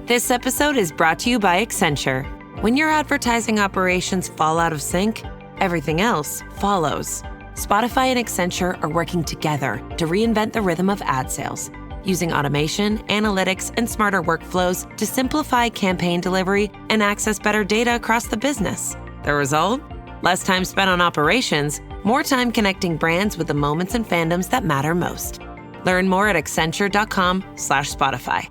This episode is brought to you by Accenture. When your advertising operations fall out of sync, everything else follows. Spotify and Accenture are working together to reinvent the rhythm of ad sales, using automation, analytics, and smarter workflows to simplify campaign delivery and access better data across the business. The result? Less time spent on operations, more time connecting brands with the moments and fandoms that matter most. Learn more at accenture.com/Spotify.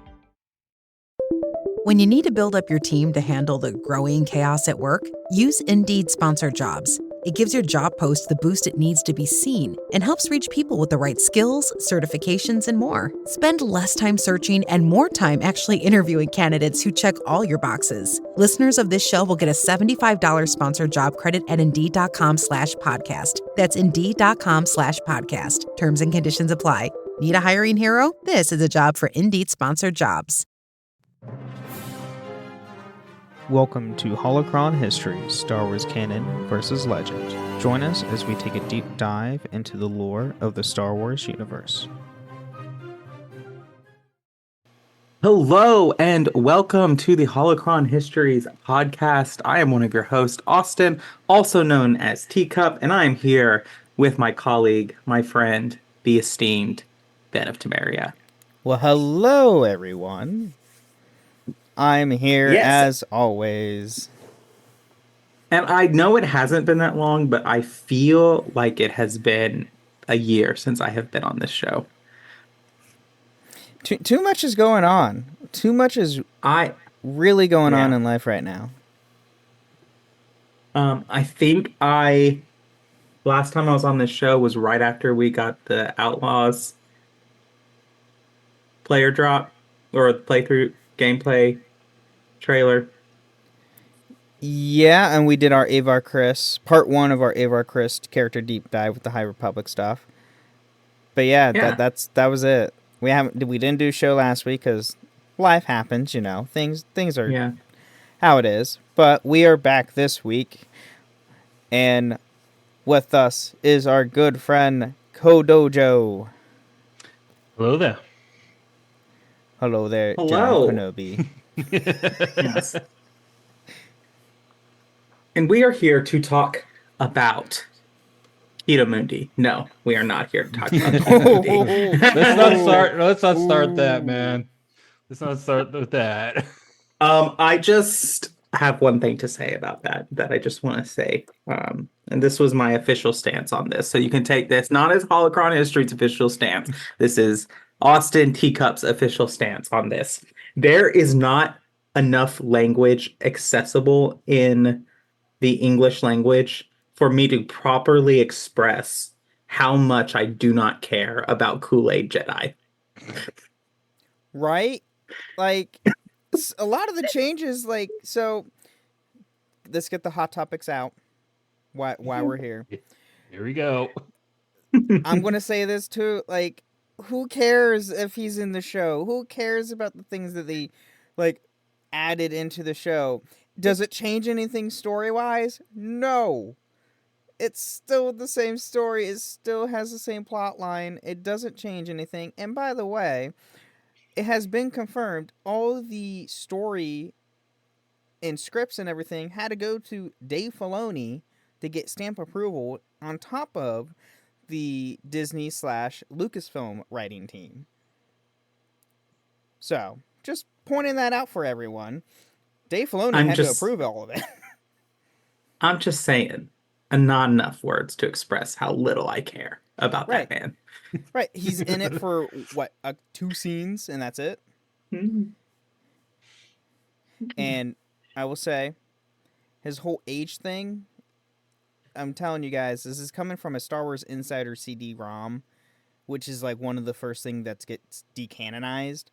When you need to build up your team to handle the growing chaos at work, use Indeed Sponsored Jobs. It gives your job post the boost it needs to be seen and helps reach people with the right skills, certifications, and more. Spend less time searching and more time actually interviewing candidates who check all your boxes. Listeners of this show will get a $75 sponsored job credit at Indeed.com/podcast. That's Indeed.com/podcast. Terms and conditions apply. Need a hiring hero? This is a job for Indeed Sponsored Jobs. Welcome to Holocron History, Star Wars Canon versus Legend. Join us as we take a deep dive into the lore of the Star Wars universe. Hello and welcome to the Holocron Histories podcast. I am one of your hosts, Austin, also known as Teacup, and I am here with my colleague, my friend, the esteemed Ben of Temeria. Well, hello, everyone. I'm here as always. And I know it hasn't been that long, but I feel like it has been a year since I have been on this show. Too much is going on. Too much is really going on in life right now. I think last time I was on this show was right after we got the Outlaws player drop or playthrough gameplay trailer. Yeah, and we did our Avar Kriss, part 1 of our Avar Kriss character deep dive with the High Republic stuff. But yeah. That was it. We didn't do a show last week because life happens, things are how it is. But we are back this week, and with us is our good friend Kodojo. Hello there. Hello there, Hello. John Kenobi. Yes. And we are here to talk about Keto Mundi. No, we are not here to talk about Keto Mundi. Let's not start that, man. Let's not start with that. I just have one thing to say about that I just want to say. And this was my official stance on this. So you can take this not as Holocron History's official stance. This is Austin Teacup's official stance on this. There is not enough language accessible in the English language for me to properly express how much I do not care about Kool-Aid Jedi. Right? Like, a lot of the changes, so let's get the hot topics out while we're here. Here we go. I'm going to say this too, who cares if he's in the show? Who cares about the things that they, added into the show? Does it change anything story-wise? No. It's still the same story. It still has the same plot line. It doesn't change anything. And by the way, it has been confirmed all the story and scripts and everything had to go to Dave Filoni to get stamp approval on top of the Disney/Lucasfilm writing team. So, just pointing that out for everyone. Dave Filoni had to approve all of it. I'm just saying, not enough words to express how little I care about that man. Right. He's in it for, 2 scenes, and that's it? Mm-hmm. And I will say, his whole age thing, I'm telling you guys, this is coming from a Star Wars Insider CD-ROM, which is one of the first things that gets decanonized.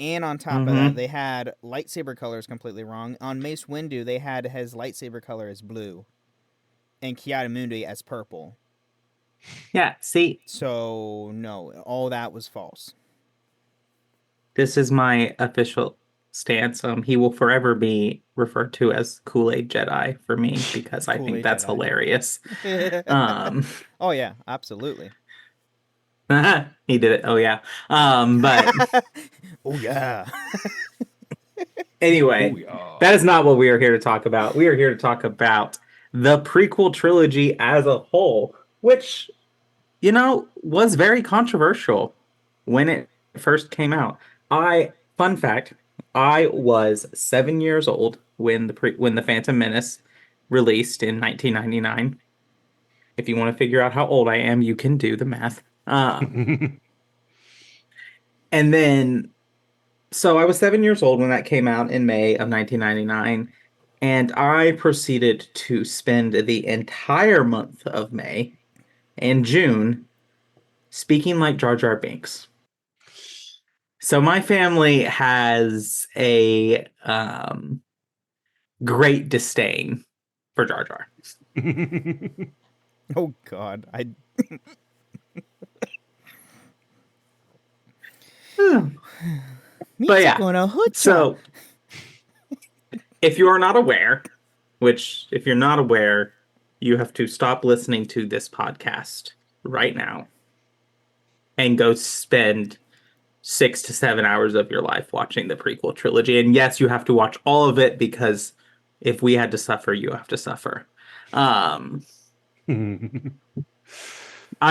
And on top of that, they had lightsaber colors completely wrong. On Mace Windu, they had his lightsaber color as blue, and Ki-Adi-Mundi as purple. Yeah, see. So, no, all that was false. This is my official stance. He will forever be referred to as Kool-Aid Jedi for me because I think that's Jedi. Hilarious. Oh, yeah, absolutely. He did it. Oh, yeah. But oh, yeah. Anyway, Oh, yeah. that is not what we are here to talk about. We are here to talk about the prequel trilogy as a whole, which, was very controversial when it first came out. Fun fact, I was 7 years old when the Phantom Menace released in 1999. If you want to figure out how old I am, you can do the math. And then, so I was 7 years old when that came out in May of 1999, and I proceeded to spend the entire month of May and June speaking like Jar Jar Binks. So my family has a great disdain for Jar Jar. Oh God, But yeah, going a hood so if you are not aware, which if you're not aware, you have to stop listening to this podcast right now and go spend 6 to 7 hours of your life watching the prequel trilogy. And yes, you have to watch all of it because if we had to suffer, you have to suffer. I'm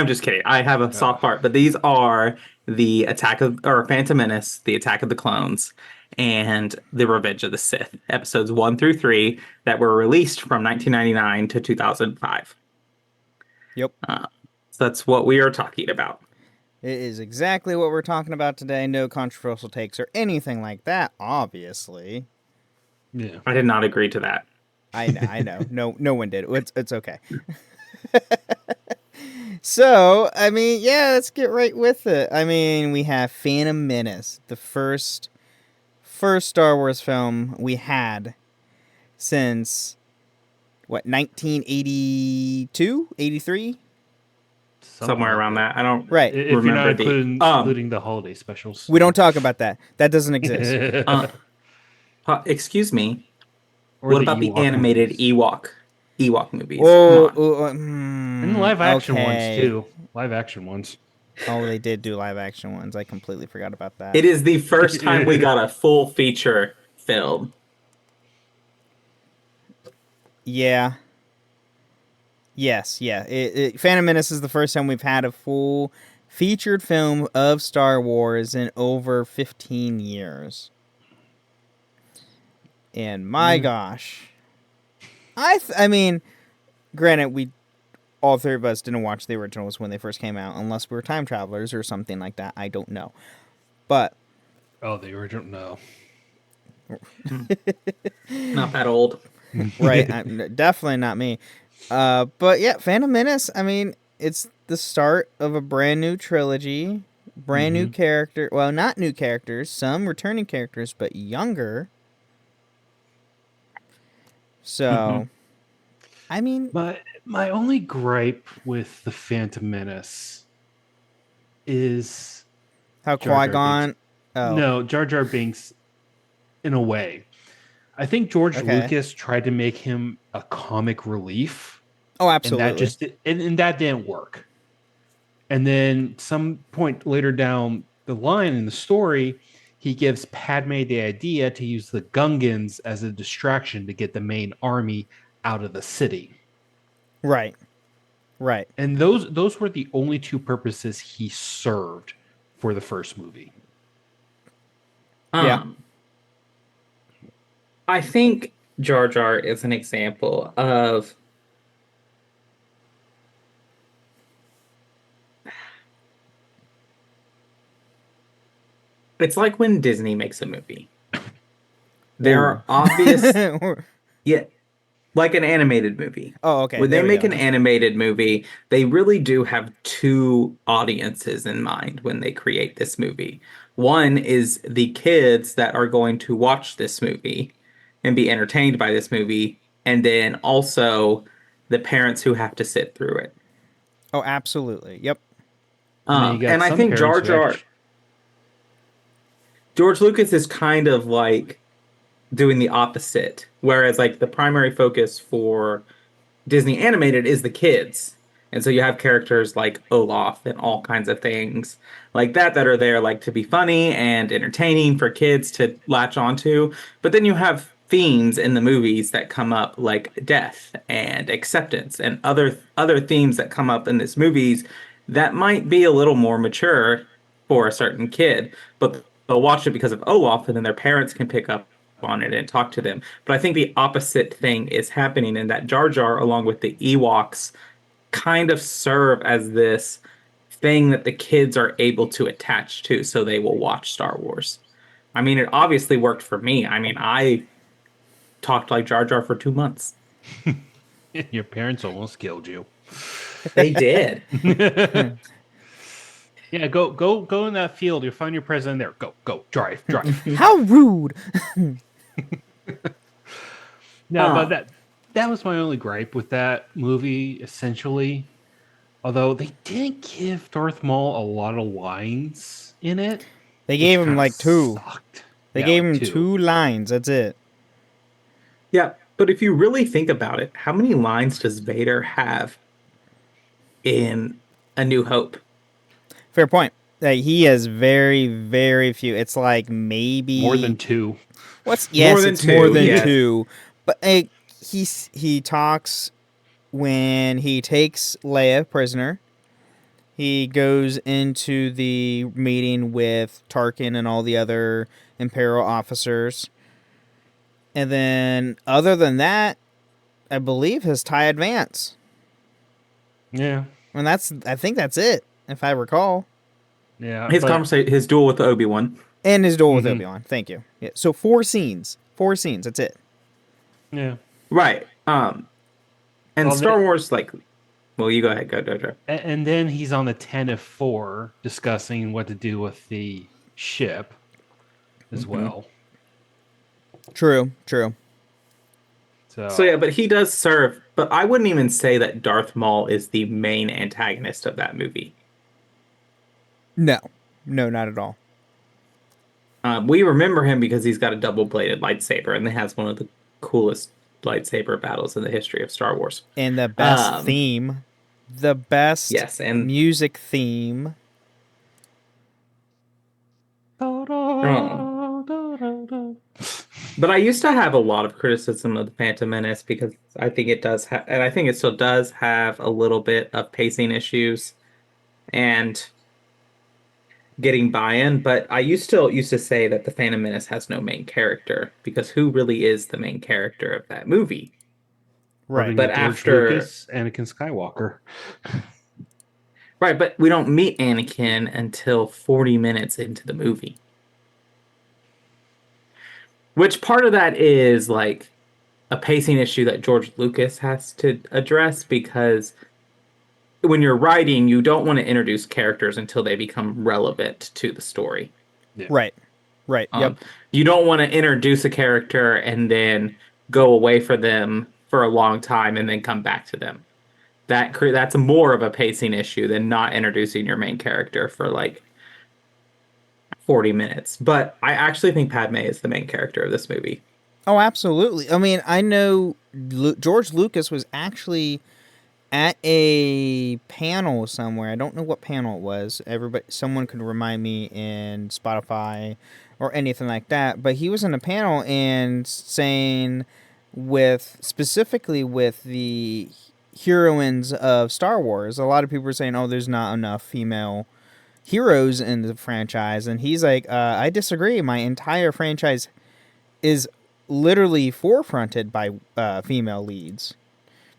just kidding. I have a soft part, but these are the Phantom Menace, the Attack of the Clones, and the Revenge of the Sith, episodes 1 through 3 that were released from 1999 to 2005. Yep. So that's what we are talking about. It is exactly what we're talking about today. No controversial takes or anything like that, obviously. Yeah. I did not agree to that. I know. No one did. It's okay. So, I mean, yeah, let's get right with it. I mean, we have Phantom Menace, the first Star Wars film we had since, 1982? 83? Somewhere around that. I don't Right. If you're not remember including the holiday specials. We don't talk about that. That doesn't exist. excuse me. Or What about the Ewok animated movies. Ewok movies? Whoa. Come on. And the live action okay. ones, too. Live action ones. Oh, they did do live action ones. I completely forgot about that. It is the first time we got a full feature film. Yeah. Yes, yeah. Phantom Menace is the first time we've had a full featured film of Star Wars in over 15 years. And my gosh. I mean, granted, all three of us didn't watch the originals when they first came out, unless we were time travelers or something like that. I don't know. But... Oh, the original? No. Not that old. Right. Definitely not me. But yeah, Phantom Menace, I mean, it's the start of a brand new trilogy. Brand new character. Well, not new characters. Some returning characters, but younger. So, I mean... My only gripe with the Phantom Menace is... How Qui-Gon... Oh. No, Jar Jar Binks, in a way. I think George Lucas tried to make him a comic relief. Oh, absolutely. And that didn't work. And then some point later down the line in the story, he gives Padme the idea to use the Gungans as a distraction to get the main army out of the city. Right. And those were the only two purposes he served for the first movie. Yeah. I think Jar Jar is an example of it's like when Disney makes a movie. There are obvious like an animated movie. Oh, okay. When they make an animated movie, they really do have two audiences in mind when they create this movie. One is the kids that are going to watch this movie and be entertained by this movie, and then also the parents who have to sit through it. Oh, absolutely. Yep. And I think George Lucas is kind of like doing the opposite, whereas like the primary focus for Disney animated is the kids, And so you have characters like Olaf and all kinds of things like that are there like to be funny and entertaining for kids to latch onto. But then you have themes in the movies that come up like death and acceptance and other themes that come up in these movies that might be a little more mature for a certain kid, but they'll watch it because of Olaf and then their parents can pick up on it and talk to them. But I think the opposite thing is happening in that Jar Jar, along with the Ewoks, kind of serve as this thing that the kids are able to attach to, so they will watch Star Wars. I mean, it obviously worked for me. I mean, I talked like Jar Jar for 2 months. Your parents almost killed you. They did. Yeah, go in that field. You'll find your president there. Go, drive. How rude! No, but that was my only gripe with that movie, essentially. Although they didn't give Darth Maul a lot of lines in it. They gave him kinda like 2. sucked. They Yeah, gave like him 2 lines. That's it. Yeah, but if you really think about it, how many lines does Vader have in A New Hope? Fair point. He has very, very few. It's like maybe more than 2. Yes, than it's more 2, than yes. 2. But he talks when he takes Leia prisoner. He goes into the meeting with Tarkin and all the other Imperial officers. And then, other than that, I believe his TIE Advance. Yeah. And I think that's it, if I recall. Yeah. His duel with Obi-Wan. And his duel with Obi-Wan. Thank you. Yeah. So 4 scenes. 4 scenes. That's it. Yeah. Right. And Well, Star Wars, like, well, you go ahead, go. And then he's on the Tenef-4 discussing what to do with the ship as well. True. So yeah, but he does serve. But I wouldn't even say that Darth Maul is the main antagonist of that movie. No, not at all. We remember him because he's got a double-bladed lightsaber, and he has one of the coolest lightsaber battles in the history of Star Wars. And the best theme. The best and music theme. But I used to have a lot of criticism of the Phantom Menace because I think it does have, and I think it still does have a little bit of pacing issues and getting buy-in. But I still used to say that the Phantom Menace has no main character because who really is the main character of that movie? Right. But George after Lucas, Anakin Skywalker. Right, but we don't meet Anakin until 40 minutes into the movie. Which part of that is like a pacing issue that George Lucas has to address because when you're writing, you don't want to introduce characters until they become relevant to the story. Yeah. Right. Yep. You don't want to introduce a character and then go away for them for a long time and then come back to them. That's more of a pacing issue than not introducing your main character for like 40 minutes. But I actually think Padme is the main character of this movie. Oh, absolutely. I mean, I know George Lucas was actually at a panel somewhere. I don't know what panel it was. Someone could remind me in Spotify or anything like that. But he was in a panel and saying specifically with the heroines of Star Wars, a lot of people were saying, oh, there's not enough female heroes in the franchise. And he's like, I disagree. My entire franchise is literally forefronted by female leads.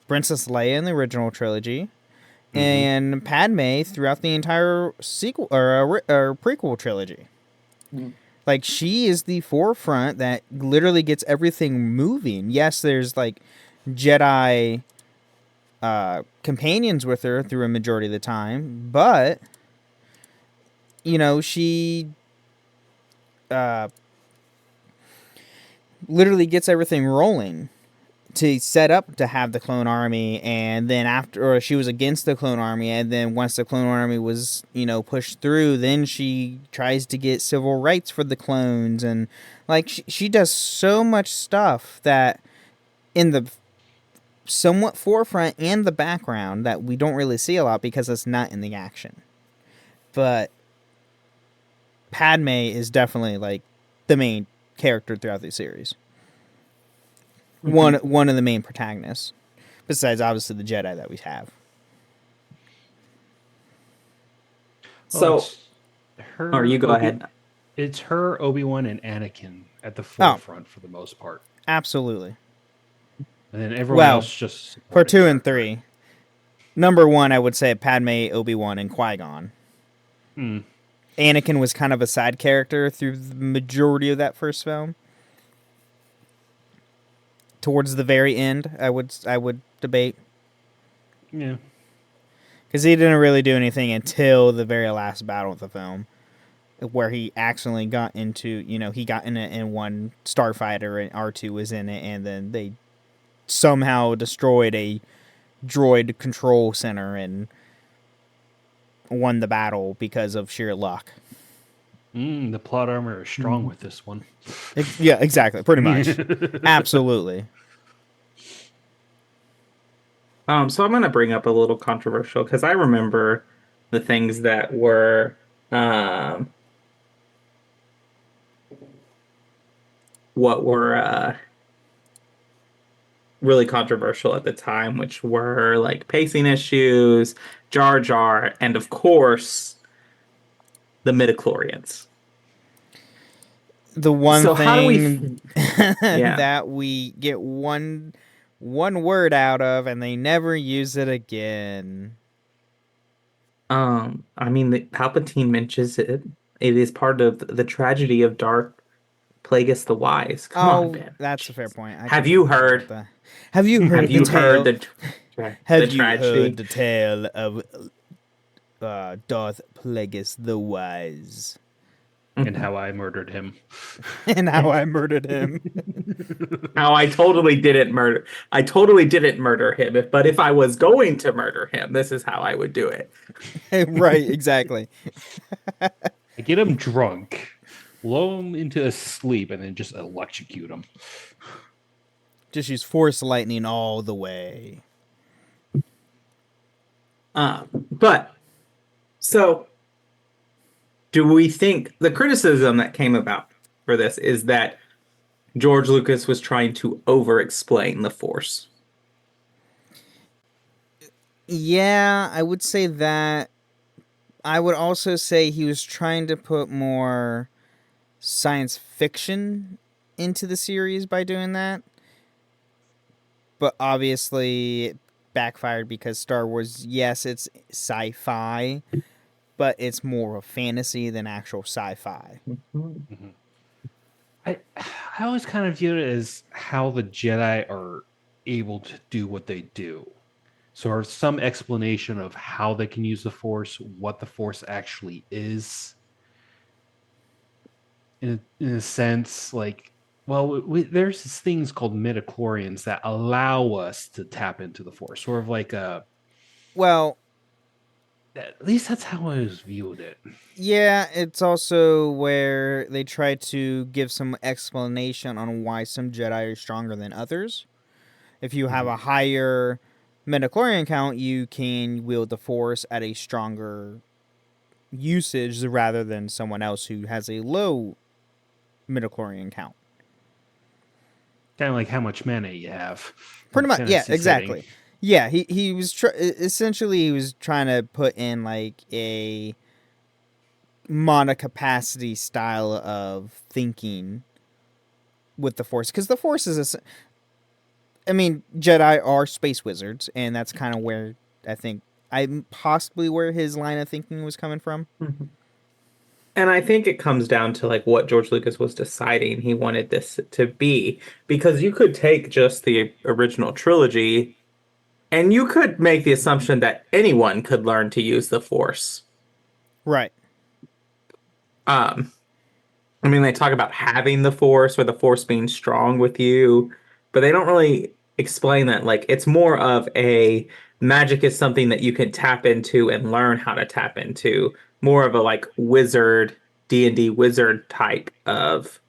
Princess Leia in the original trilogy, and Padme throughout the entire sequel or prequel trilogy. Like, she is the forefront that literally gets everything moving. Yes, there's like Jedi companions with her through a majority of the time, but you know, she literally gets everything rolling to set up to have the clone army. And then she was against the clone army, and then once the clone army was, pushed through, then she tries to get civil rights for the clones. And, like, she does so much stuff that in the somewhat forefront and the background that we don't really see a lot because it's not in the action. But Padme is definitely like the main character throughout the series. One of the main protagonists, besides obviously the Jedi that we have. So, it's her. or you go ahead. It's her, Obi-Wan, and Anakin at the forefront for the most part, Absolutely. and then everyone else just For 2 and supporting 3. Number 1, I would say Padme, Obi-Wan, and Qui-Gon. Anakin was kind of a side character through the majority of that first film. Towards the very end, I would debate. Yeah. Because he didn't really do anything until the very last battle of the film, where he accidentally got into, he got in it in one starfighter and R2 was in it, and then they somehow destroyed a droid control center and won the battle because of sheer luck. The plot armor is strong with this one. Yeah, exactly. Pretty much. Absolutely. So I'm going to bring up a little controversial because I remember the things that were what were really controversial at the time, which were like pacing issues, Jar Jar, and of course the midichlorians. The one So thing how do we that we get one word out of and they never use it again. I mean, Palpatine mentions it. It is part of the tragedy of Dark Plagueis the Wise. Come on, Ben. That's a fair point. Have you heard the tale of Darth Plagueis the Wise? And how I murdered him. And how I murdered him. How I totally didn't murder. I totally didn't murder him. But if I was going to murder him, this is how I would do it. Right, exactly. I get him drunk, lull him into a sleep, and then just electrocute him. Just use Force lightning all the way. But so do we think the criticism that came about for this is that George Lucas was trying to over-explain the Force? Yeah, I would say that. I would also say he was trying to put more science fiction into the series by doing that. But obviously it backfired because Star Wars, yes, it's sci-fi, but it's more of fantasy than actual sci-fi. Mm-hmm. I always kind of view it as how the Jedi are able to do what they do. So there's some explanation of how they can use the Force, what the Force actually is. In a sense, like, well, there's these things called midichlorians that allow us to tap into the Force. Sort of like a... Well... At least that's how I was viewed it. Yeah, it's also where they try to give some explanation on why some Jedi are stronger than others. If you have a higher midichlorian count, you can wield the Force at a stronger usage rather than someone else who has a low midichlorian count. Kind of like how much mana you have. Pretty much, yeah, exactly. Yeah, he was essentially he was trying to put in like a monocapacity style of thinking with the Force, because the Force is Jedi are space wizards, and that's kind of where I think possibly where his line of thinking was coming from. Mm-hmm. And I think it comes down to like what George Lucas was deciding he wanted this to be, because you could take just the original trilogy and you could make the assumption that anyone could learn to use the Force. Right. They talk about having the Force or the Force being strong with you, but they don't really explain that. Like, it's more of a magic is something that you can tap into and learn how to tap into. More of a like wizard, D&D wizard type of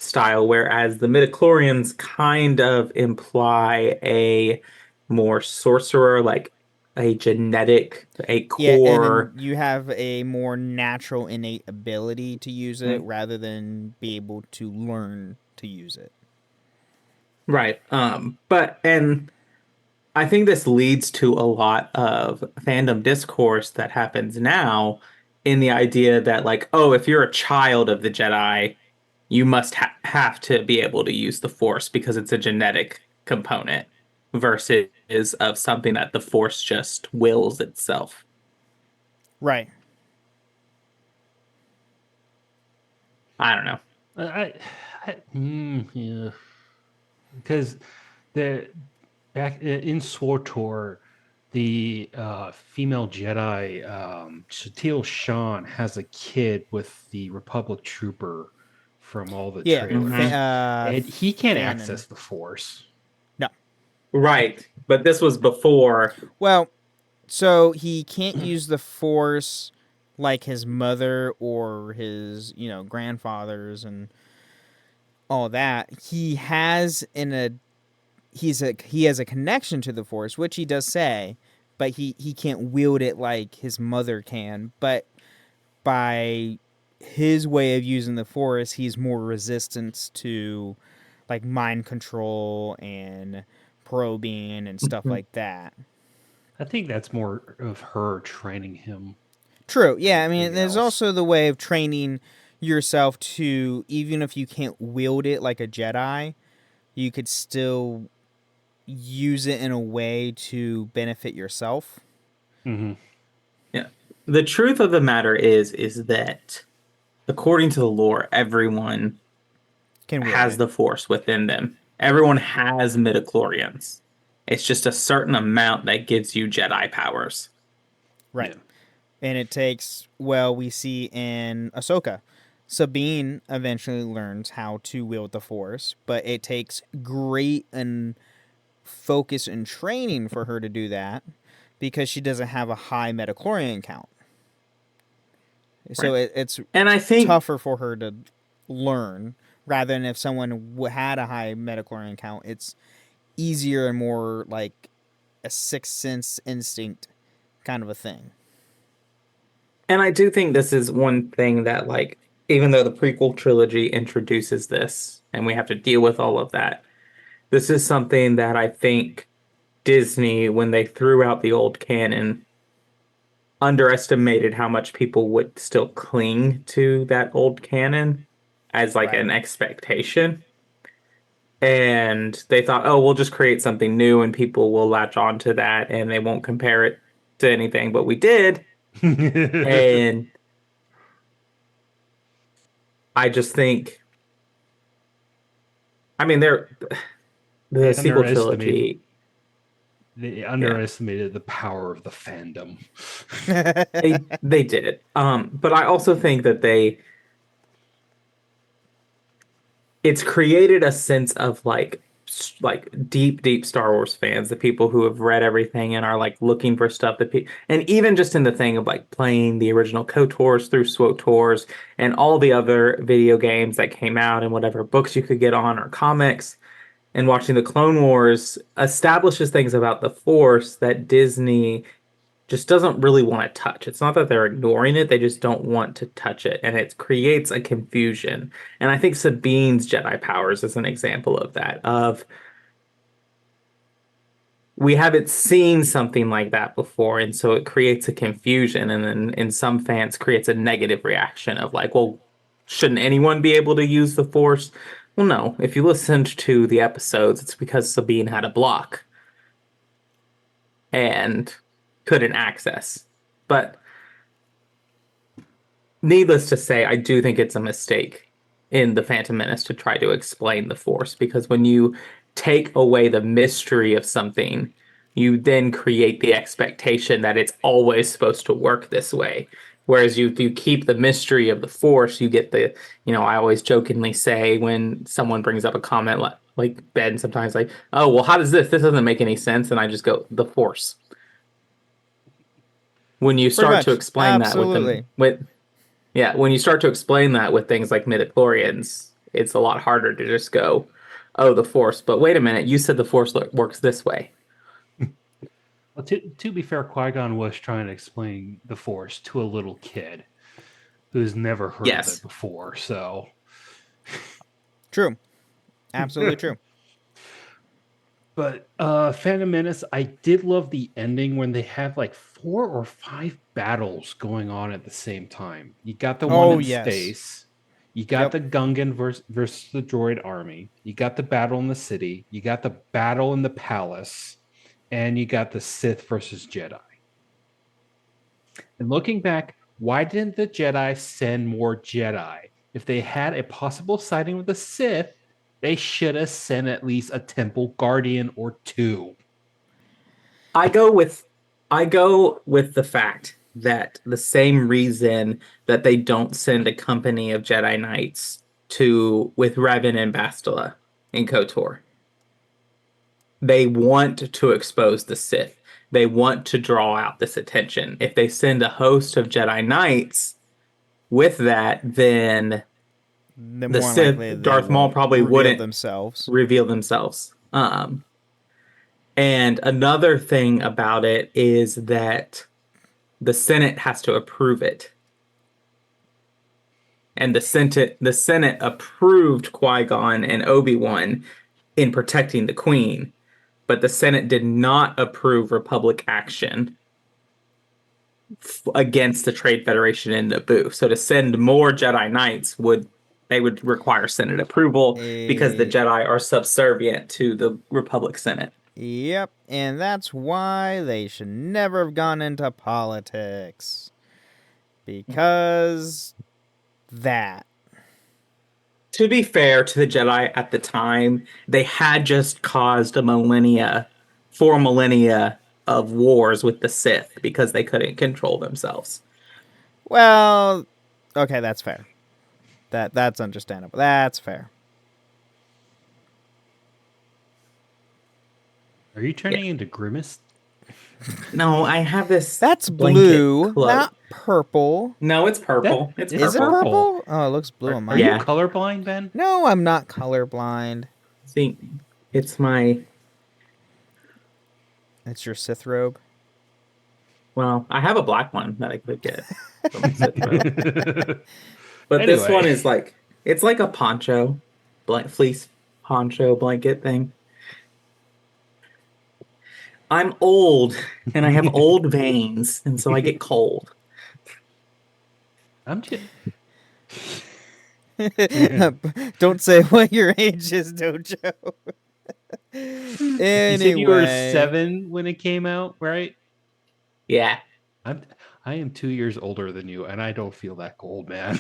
style, whereas the midichlorians kind of imply a more sorcerer, like a genetic, a Yeah, and then core. you have a more natural, innate ability to use it Mm, rather than be able to learn to use it. right. But and I think this leads to a lot of fandom discourse that happens now in the idea that, like, oh, if you're a child of the Jedi, you must have to be able to use the Force because it's a genetic component versus of something that the Force just wills itself. Right. I don't know. Yeah, because the back in SWTOR, the female Jedi Shatil Shan has a kid with the Republic trooper from all the Yeah. trailers, and he can't Fanon. access the Force. No. Right. But this was before. Well, so he can't use the Force like his mother or his, grandfathers and all that. He has he has a connection to the Force, which he does say, but he can't wield it like his mother can. But by his way of using the Force, he's more resistant to like mind control and probing and stuff like that. I think that's more of her training him True. than Yeah, I mean, anything there's else. also the way of training yourself to, even if you can't wield it like a Jedi, you could still use it in a way to benefit yourself. Mm-hmm. Yeah. The truth of the matter is that according to the lore, everyone Can wield has it. the Force within them. Everyone has midichlorians. It's just a certain amount that gives you Jedi powers. Right. Yeah. And it takes, well, we see in Ahsoka, Sabine eventually learns how to wield the Force, but it takes great and focus and training for her to do that because she doesn't have a high metachlorian count. So Right. it's And I think, tougher for her to learn rather than if someone had a high metachlorian count. It's easier and more like a sixth sense instinct kind of a thing. and I do think this is one thing that, like, even though the prequel trilogy introduces this and we have to deal with all of that, this is something that I think Disney, when they threw out the old canon, underestimated how much people would still cling to that old canon as like Right. an expectation. And they thought, oh, we'll just create something new and people will latch on to that and they won't compare it to anything. But we did. And I just think, I mean, the They sequel underestimated. trilogy, They yeah, underestimated the power of the fandom. they did it. But I also think that it's created a sense of like deep Star Wars fans, the people who have read everything and are like looking for stuff and even just in the thing of like playing the original KOTORs through SWTORs and all the other video games that came out and whatever books you could get on or comics and watching the Clone Wars establishes things about the Force that Disney just doesn't really want to touch. It's not that they're ignoring it, they just don't want to touch it. And it creates a confusion. And I think Sabine's Jedi powers is an example of that. Of we haven't seen something like that before, and so it creates a confusion, and then in some fans creates a negative reaction of like, well, shouldn't anyone be able to use the Force? Well, no. If you listened to the episodes, it's because Sabine had a block and couldn't access. But needless to say, I do think it's a mistake in The Phantom Menace to try to explain the Force because when you take away the mystery of something, you then create the expectation that it's always supposed to work this way. Whereas if you keep the mystery of the Force, you get I always jokingly say when someone brings up a comment like Ben sometimes like, oh, well, how does this? This doesn't make any sense. And I just go, the Force. When you Pretty start to much. explain that with them Absolutely. with Yeah, when you start to explain that with things like midichlorians, it's a lot harder to just go, oh, the Force. But wait a minute, you said the Force works this way. Well, to be fair, Qui-Gon was trying to explain the Force to a little kid who's never heard of it before. So True. Absolutely true. But Phantom Menace, I did love the ending when they have like 4 or 5 battles going on at the same time. You got the one in space. You got the Gungan versus the droid army. You got the battle in the city. You got the battle in the palace. And you got the Sith versus Jedi. And looking back, why didn't the Jedi send more Jedi? If they had a possible sighting with the Sith, they should have sent at least a Temple Guardian or 2. I go with the fact that the same reason that they don't send a company of Jedi Knights with Revan and Bastila in KOTOR. They want to expose the Sith. They want to draw out this attention. If they send a host of Jedi Knights with that, then the Sith, Darth Maul probably wouldn't reveal themselves. And another thing about it is that the Senate has to approve it. And the Senate approved Qui-Gon and Obi-Wan in protecting the Queen, but the Senate did not approve Republic action against the Trade Federation in Naboo. So to send more Jedi Knights would require Senate approval because the Jedi are subservient to the Republic Senate. Yep, and that's why they should never have gone into politics. Because that. To be fair to the Jedi at the time, they had just caused 4 millennia of wars with the Sith because they couldn't control themselves. Well, okay, that's fair. That's understandable. That's fair. Are you turning into Grimace? No, I have this. That's blue, not purple. No, it's purple. Is it purple? Oh, it looks blue on mine. Are you colorblind, Ben? No, I'm not colorblind. See, it's my... It's your Sith robe? Well, I have a black one that I could get from Sith robe. But anyway. This one is like... It's like a poncho. Fleece poncho blanket thing. I'm old, and I have old veins, and so I get cold. I'm just... Don't say what your age is, Dojo. Anyway. You said you were 7 when it came out, right? Yeah. I am 2 years older than you, and I don't feel that cold, man.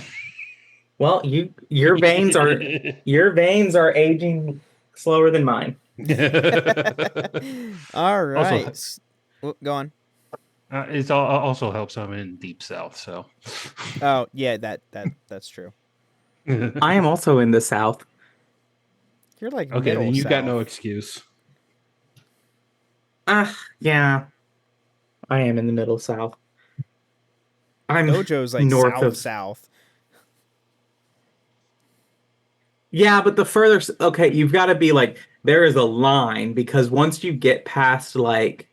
Well, your veins are aging slower than mine. All right. Also, go on. It also helps I'm in Deep South, so. Oh, yeah, that's true. I am also in the South. You're like okay, then you South. got no excuse. Yeah. I am in the middle South. I'm Dojo's like north south. Yeah, but the further... Okay, you've got to be like... There is a line, because once you get past, like,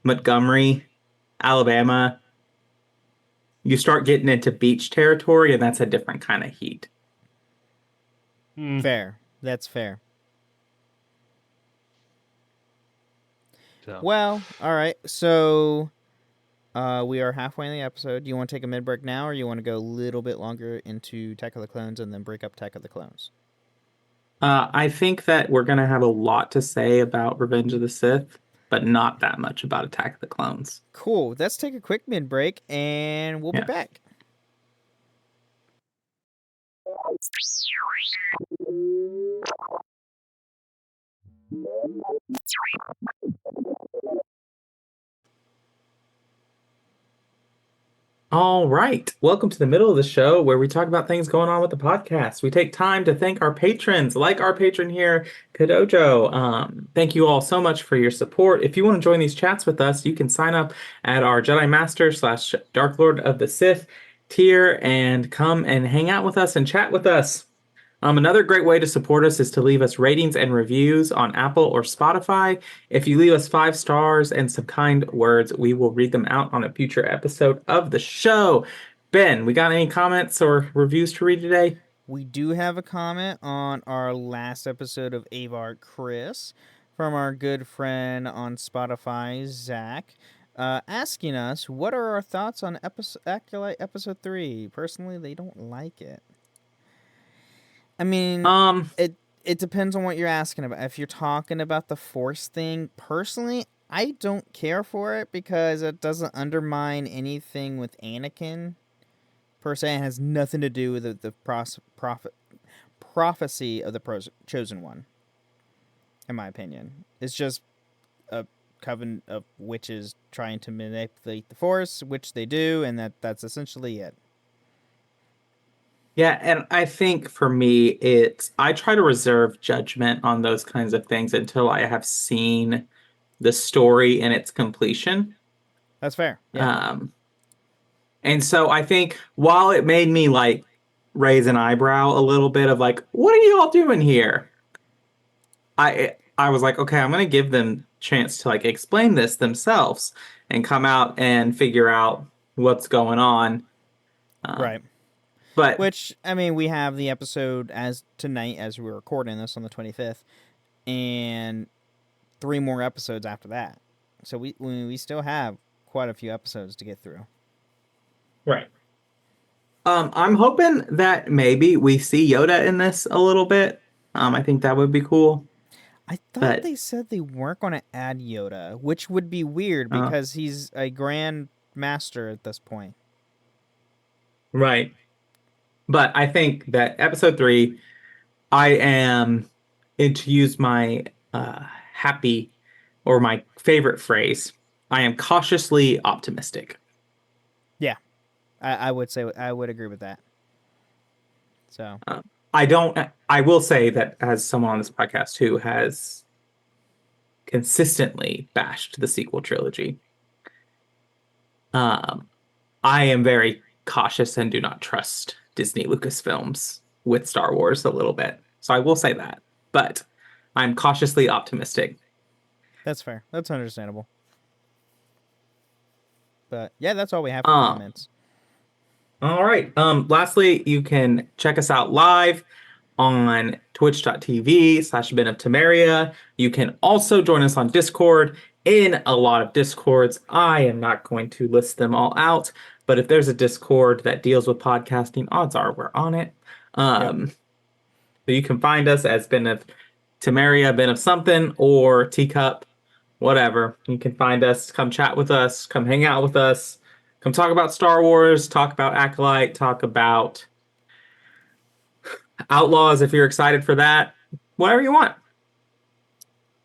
Montgomery, Alabama, you start getting into beach territory, and that's a different kind of heat. Fair. That's fair. So. Well, all right. So... we are halfway in the episode. Do you want to take a mid-break now, or you want to go a little bit longer into Attack of the Clones and then break up Attack of the Clones? I think that we're going to have a lot to say about Revenge of the Sith, but not that much about Attack of the Clones. Cool. Let's take a quick mid-break, and we'll be back. All right. Welcome to the middle of the show where we talk about things going on with the podcast. We take time to thank our patrons, like our patron here, Kadojo. Thank you all so much for your support. If you want to join these chats with us, you can sign up at our Jedi Master / Dark Lord of the Sith tier and come and hang out with us and chat with us. Another great way to support us is to leave us ratings and reviews on Apple or Spotify. If you leave us 5 stars and some kind words, we will read them out on a future episode of the show. Ben, we got any comments or reviews to read today? We do have a comment on our last episode of Avar Chris from our good friend on Spotify, Zach, asking us what are our thoughts on Acolyte episode 3. Personally, they don't like it. I mean, it depends on what you're asking about. If you're talking about the Force thing, personally, I don't care for it because it doesn't undermine anything with Anakin. Per se, it has nothing to do with the prophecy of the chosen one. In my opinion, it's just a coven of witches trying to manipulate the Force, which they do, and that's essentially it. Yeah, and I think for me, I try to reserve judgment on those kinds of things until I have seen the story in its completion. That's fair. Yeah. And so I think while it made me like raise an eyebrow a little bit of like, what are you all doing here? I was like, okay, I'm gonna give them a chance to like explain this themselves and come out and figure out what's going on. Right. But which, I mean, we have the episode as tonight as we're recording this on the 25th, and 3 more episodes after that. So we still have quite a few episodes to get through. Right. I'm hoping that maybe we see Yoda in this a little bit. I think that would be cool. I thought they said they weren't going to add Yoda, which would be weird because he's a Grand Master at this point. Right. But I think that episode 3, I am, and to use my happy or my favorite phrase, I am cautiously optimistic. Yeah, I would say I would agree with that. So I will say that as someone on this podcast who has consistently bashed the sequel trilogy, I am very cautious and do not trust Disney Lucasfilms with Star Wars a little bit. So I will say that. But I'm cautiously optimistic. That's fair. That's understandable. But yeah, that's all we have for comments. All right. Lastly, you can check us out live on twitch.tv/Ben of Temeria. You can also join us on Discord in a lot of Discords. I am not going to list them all out, but if there's a Discord that deals with podcasting, odds are we're on it. So you can find us as Ben of Temeria, Ben of something, or Teacup, whatever. You can find us, come chat with us, come hang out with us, come talk about Star Wars, talk about Acolyte, talk about Outlaws if you're excited for that, whatever you want.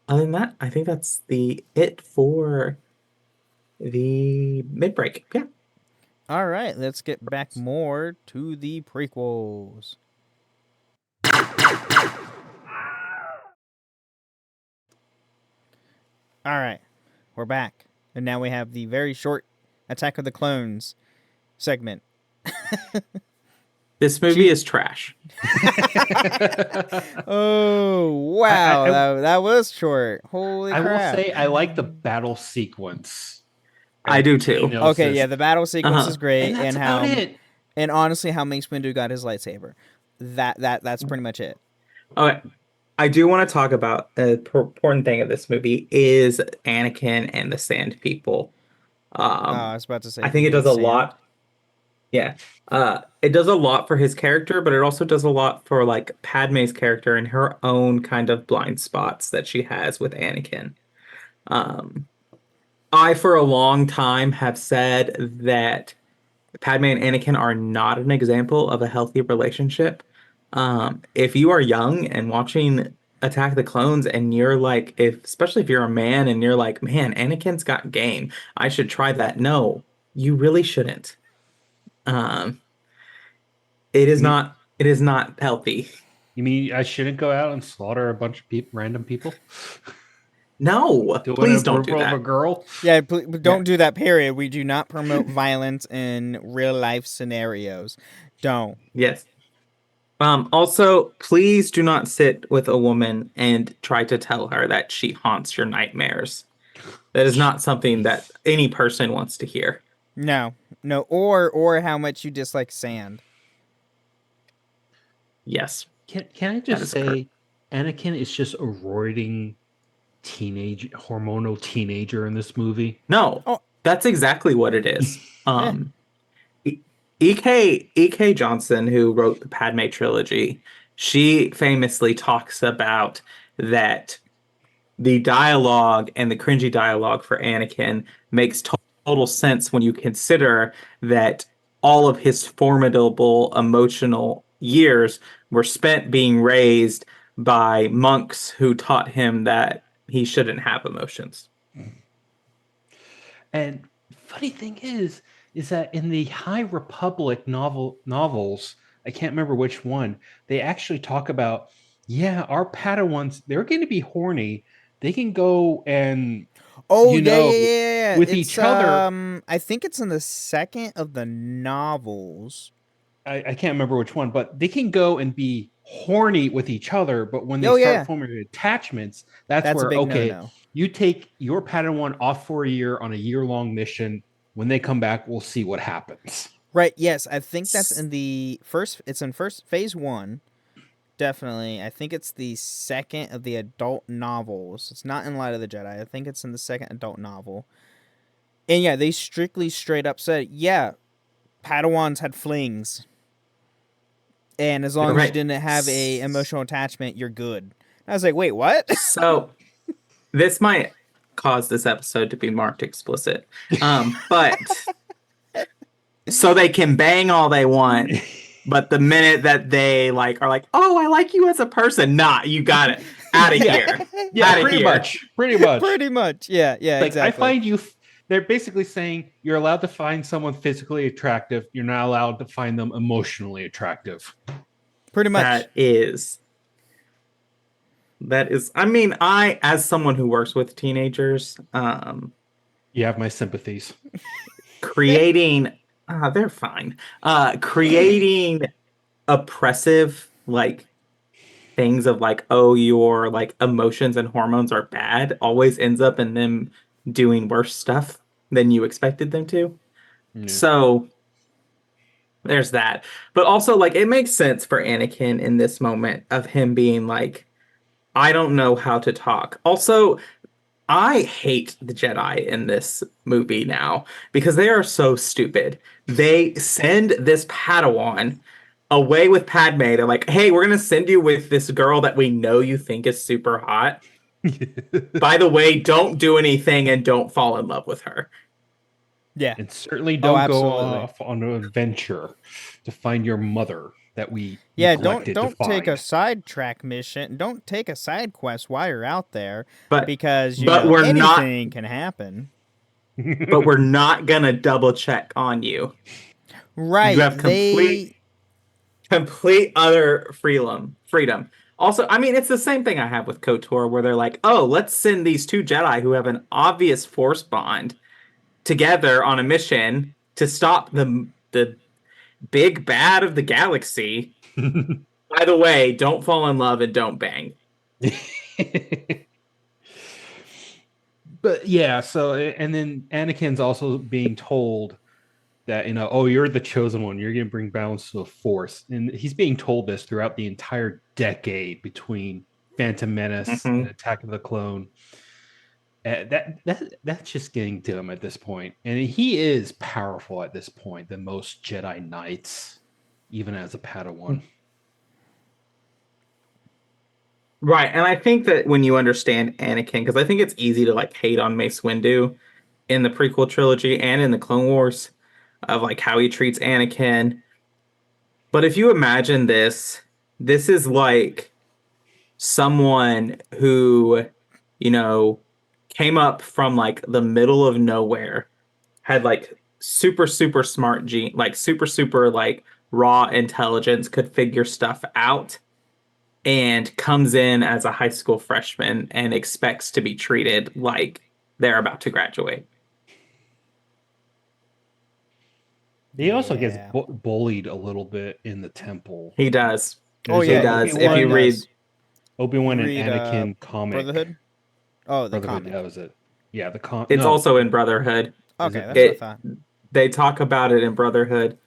Other than that, I think that's it for the mid-break. Yeah. All right, let's get back more to the prequels. All right, we're back. And now we have the very short Attack of the Clones segment. This movie is trash. Oh, wow. That was short. Holy crap. I will say I like the battle sequence. I do too. Okay, yeah, the battle sequence is great. And that's about it. And honestly, how Mace Windu got his lightsaber. That's pretty much it. Okay. I do want to talk about the important thing of this movie is Anakin and the Sand People. I was about to say. I think it does a lot. Yeah. It does a lot for his character, but it also does a lot for like Padme's character and her own kind of blind spots that she has with Anakin. I, for a long time, have said that Padme and Anakin are not an example of a healthy relationship. If you are young and watching Attack of the Clones and you're like, especially if you're a man and you're like, man, Anakin's got game, I should try that. No, you really shouldn't. It is not healthy. You mean I shouldn't go out and slaughter a bunch of random people? No, please don't do that. A girl? Yeah, don't do that, period. We do not promote violence in real life scenarios. Don't. Yes. Also, please do not sit with a woman and try to tell her that she haunts your nightmares. That is not something that any person wants to hear. No, no, or how much you dislike sand. Yes, Can I that just is correct. say, Anakin is just a roiding hormonal teenager in this movie. No, Oh, that's exactly what it is. yeah. E- E.K. Johnson, who wrote the Padme trilogy, she famously talks about that the dialogue and the cringy dialogue for Anakin makes total sense when you consider that all of his formidable emotional years were spent being raised by monks who taught him that he shouldn't have emotions. And funny thing is that in the High Republic novels, I can't remember which one, they actually talk about, yeah, our Padawans, they're going to be horny. They can go and, Oh you yeah, yeah, know, yeah, yeah, yeah. with It's each other. I think it's in the second of the novels. I can't remember which one, but they can go and be horny with each other. But when they Oh yeah, start yeah. forming attachments, that's That's a where, big no okay, no. you take your Padawan off for a year on a year-long mission. When they come back, we'll see what happens. Right, yes, I think that's in the first. It's in first phase one. Definitely, I think it's the second of the adult novels. It's not in Light of the Jedi. I think it's in the second adult novel. And yeah, they straight up said, yeah, Padawans had flings, and as long as you Right. didn't have a emotional attachment, you're good. I was like, wait, what? So this might cause this episode to be marked explicit. But so they can bang all they want, but the minute that they like are like, oh, I like you as a person, nah, you got it. Out of here. Yeah, Out of pretty here. much. Pretty much. Pretty much, yeah, Like, exactly. I find you. They're basically saying you're allowed to find someone physically attractive. You're not allowed to find them emotionally attractive. Pretty much. That is, I mean, I, as someone who works with teenagers, You have my sympathies. creating, they're fine. Creating oppressive, like, things of like, oh, your like emotions and hormones are bad always ends up in them doing worse stuff than you expected them to. Yeah. So there's that. But also, like, it makes sense for Anakin in this moment of him being like, I don't know how to talk. Also, I hate the Jedi in this movie now because they are so stupid. They send this Padawan away with Padme. They're like, hey, we're going to send you with this girl that we know you think is super hot. By the way, don't do anything and don't fall in love with her. Yeah. And certainly don't go absolutely. off on an adventure to find your mother that we Yeah, neglected don't to take find. a sidetrack mission. Don't take a side quest while you're out there But because but we're not anything can happen. but we're not going to double check on you. Right. You have complete other freedom. Also, I mean, it's the same thing I have with KOTOR, where they're like, oh, let's send these two Jedi who have an obvious force bond together on a mission to stop the big bad of the galaxy. By the way, don't fall in love and don't bang. But yeah, so and then Anakin's also being told that, oh, you're the chosen one. You're going to bring balance to the Force, and he's being told this throughout the entire decade between Phantom Menace and Attack of the Clone. That's just getting to him at this point, and he is powerful at this point than most Jedi Knights, even as a Padawan. Right, and I think that when you understand Anakin, because I think it's easy to like hate on Mace Windu in the prequel trilogy and in the Clone Wars of like how he treats Anakin. But if you imagine this is like someone who, came up from like the middle of nowhere, had like super smart gene, like super like raw intelligence, could figure stuff out, and comes in as a high school freshman and expects to be treated like they're about to graduate. He also gets bullied a little bit in the temple. He does. Oh There's He yeah, a does. If Obi-Wan you read, does. Obi-Wan You and read Anakin comic. Brotherhood. Oh, the Brotherhood, comic. that was it. Yeah, the con. it's No, also in Brotherhood. is Okay, it? that's what I It thought. they talk about it in Brotherhood.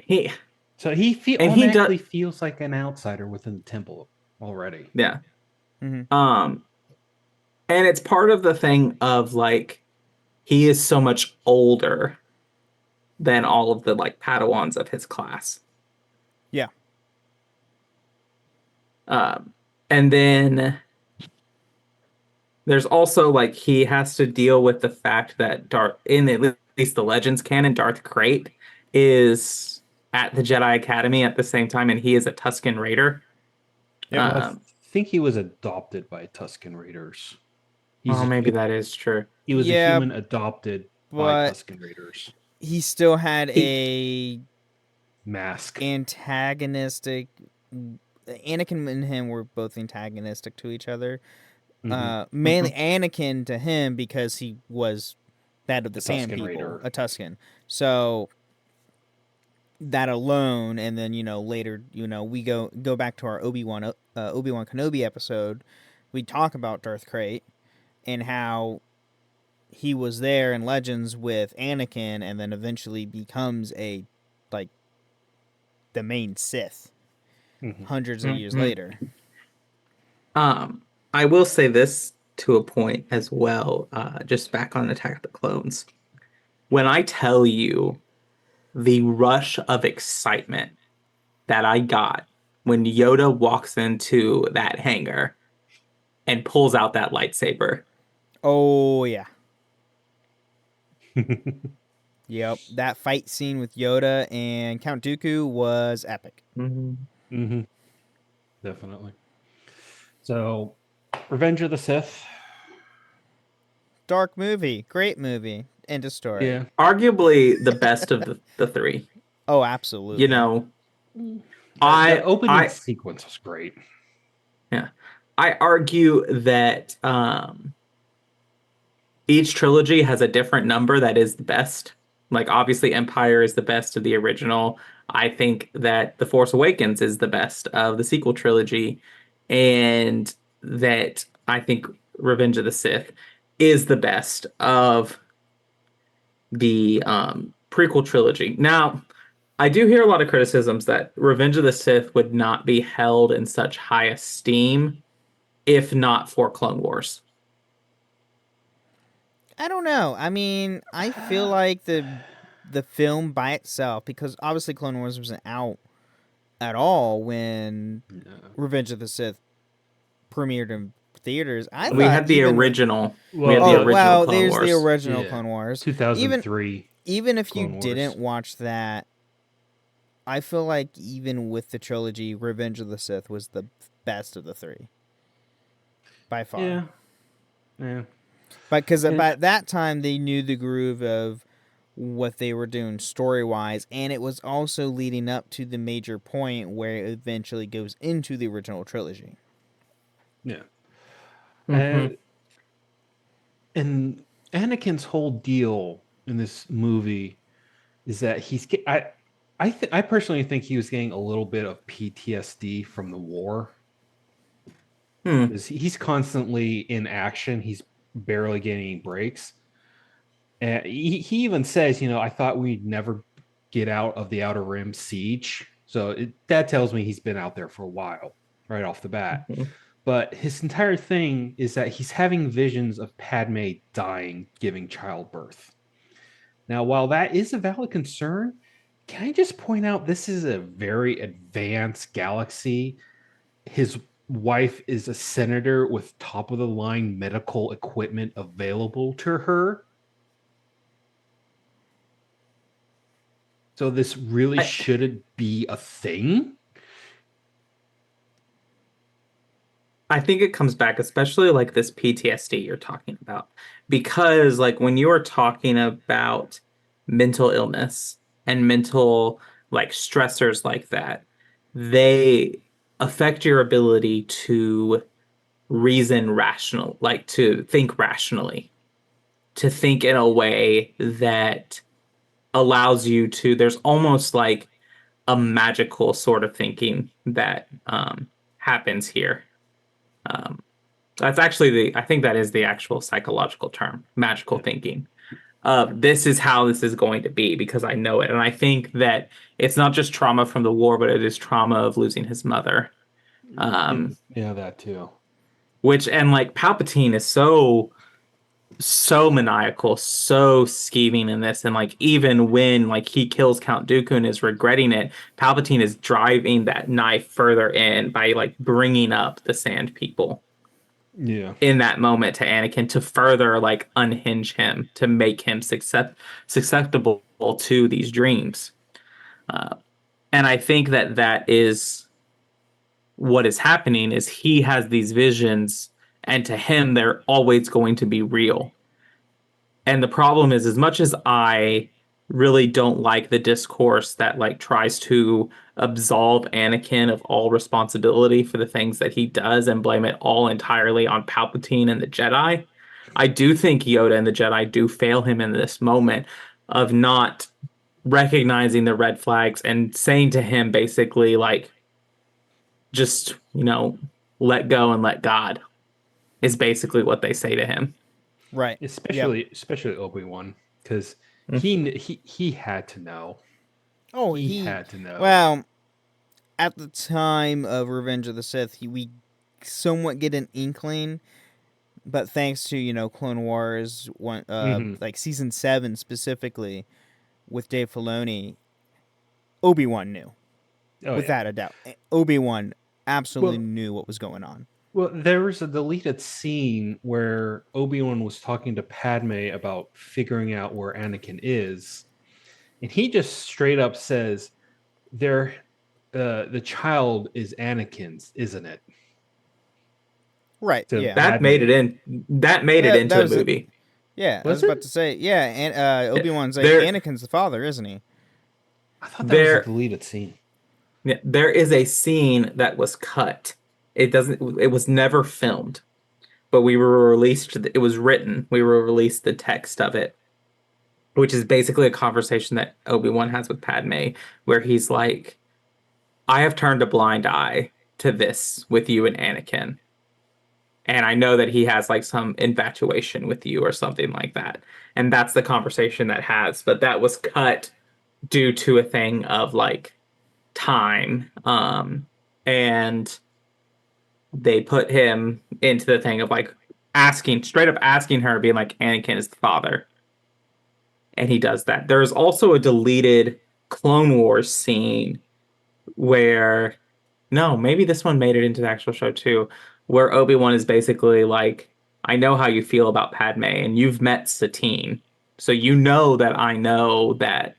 He So he and he does. automatically feels like an outsider within the temple already. Yeah. Hmm. Um, and it's part of the thing of like he is so much older than all of the like Padawans of his class. Yeah. And then there's also like he has to deal with the fact that in at least the Legends canon, Darth Krayt is at the Jedi Academy at the same time, and he is a Tusken Raider. Yep. Well, I Um, think he was adopted by Tusken Raiders. oh, maybe that is true. He was a Yeah, human adopted by but Tusken Raiders. he still had He- a Mask. antagonistic. Anakin and him were both antagonistic to each other. Mhm. Mainly Anakin to him because he was that of the The Sand Tusken People, Raider. a Tusken. So that alone, and then later, we go back to our Obi-Wan Kenobi episode. We talk about Darth Krayt and how he was there in Legends with Anakin, and then eventually becomes like the main Sith Mhm. hundreds of years Mhm. later. I will say this to a point as well, just back on Attack of the Clones. When I tell you the rush of excitement that I got when Yoda walks into that hangar and pulls out that lightsaber. Oh yeah. Yep, that fight scene with Yoda and Count Dooku was epic. Mm-hmm. Definitely. So, Revenge of the Sith. Dark movie, great movie. End of story. Yeah. Arguably the best of the three. Oh, absolutely. You know, The I opening I sequence was great. yeah. I argue that each trilogy has a different number that is the best. Like obviously Empire is the best of the original. I think that The Force Awakens is the best of the sequel trilogy, and that I think Revenge of the Sith is the best of the prequel trilogy. Now, I do hear a lot of criticisms that Revenge of the Sith would not be held in such high esteem if not for Clone Wars. I don't know. I mean, I feel like the film by itself, because obviously Clone Wars wasn't out at all when Revenge of the Sith premiered in theaters. I We thought had the even original. We Well, had the oh original well, Clone there's Wars. the original Yeah. Clone Wars. 2003. Even if you Clone Wars. didn't watch that, I feel like even with the trilogy, Revenge of the Sith was the best of the three. By far. Yeah. Yeah. But because And- by that time they knew the groove of what they were doing story wise, and it was also leading up to the major point where it eventually goes into the original trilogy. Yeah. Mhm. And Anakin's whole deal in this movie is that I personally think he was getting a little bit of PTSD from the war. Hmm. He's constantly in action. He's barely getting any breaks. And he even says, I thought we'd never get out of the Outer Rim siege. So that tells me he's been out there for a while, right off the bat. Mhm. But his entire thing is that he's having visions of Padme dying, giving childbirth. Now, while that is a valid concern, can I just point out this is a very advanced galaxy? His wife is a senator with top of the line medical equipment available to her. So this really shouldn't be a thing. I think it comes back, especially like this PTSD you're talking about, because like when you are talking about mental illness and mental like stressors like that, they affect your ability to reason rational, like to think rationally, to think in a way that allows you to, there's almost like a magical sort of thinking that happens here. That's actually I think that is the actual psychological term, magical thinking. This is how this is going to be because I know it. And I think that it's not just trauma from the war, but it is trauma of losing his mother. Yeah, that too. And like Palpatine is so maniacal, so scheming in this. And like even when like he kills Count Dooku and is regretting it, Palpatine is driving that knife further in by like bringing up the Sand People. Yeah. In that moment to Anakin to further like unhinge him to make him susceptible to these dreams. And I think that is what is happening is he has these visions and to him they're always going to be real. And the problem is as much as I really don't like the discourse that like tries to absolve Anakin of all responsibility for the things that he does and blame it all entirely on Palpatine and the Jedi. I do think Yoda and the Jedi do fail him in this moment of not recognizing the red flags and saying to him basically like just, let go and let God is basically what they say to him. Right. Especially Obi-Wan because he had to know. Oh, he had to know. Well, at the time of Revenge of the Sith, we somewhat get an inkling, but thanks to Clone Wars, like season 7 specifically, with Dave Filoni, Obi-Wan knew, without a doubt. Obi-Wan absolutely knew what was going on. Well, there was a deleted scene where Obi-Wan was talking to Padme about figuring out where Anakin is, and he just straight up says, the child is Anakin's, isn't it? Right. So yeah. That made it into the movie. I was about to say, and Obi-Wan's like, Anakin's the father, isn't he? I thought that was a deleted scene. Yeah, there is a scene that was cut. It was never filmed, but it was written. We were released the text of it, which is basically a conversation that Obi-Wan has with Padme, where he's like, I have turned a blind eye to this with you and Anakin. And I know that he has like some infatuation with you or something like that. And that's the conversation that has, but that was cut due to a thing of like time. And they put him into the thing of like straight up asking her, being like, Anakin is the father. And he does that. There's also a deleted Clone Wars scene where, no, maybe this one made it into the actual show too, where Obi-Wan is basically like, I know how you feel about Padme, and you've met Satine, so you know that I know that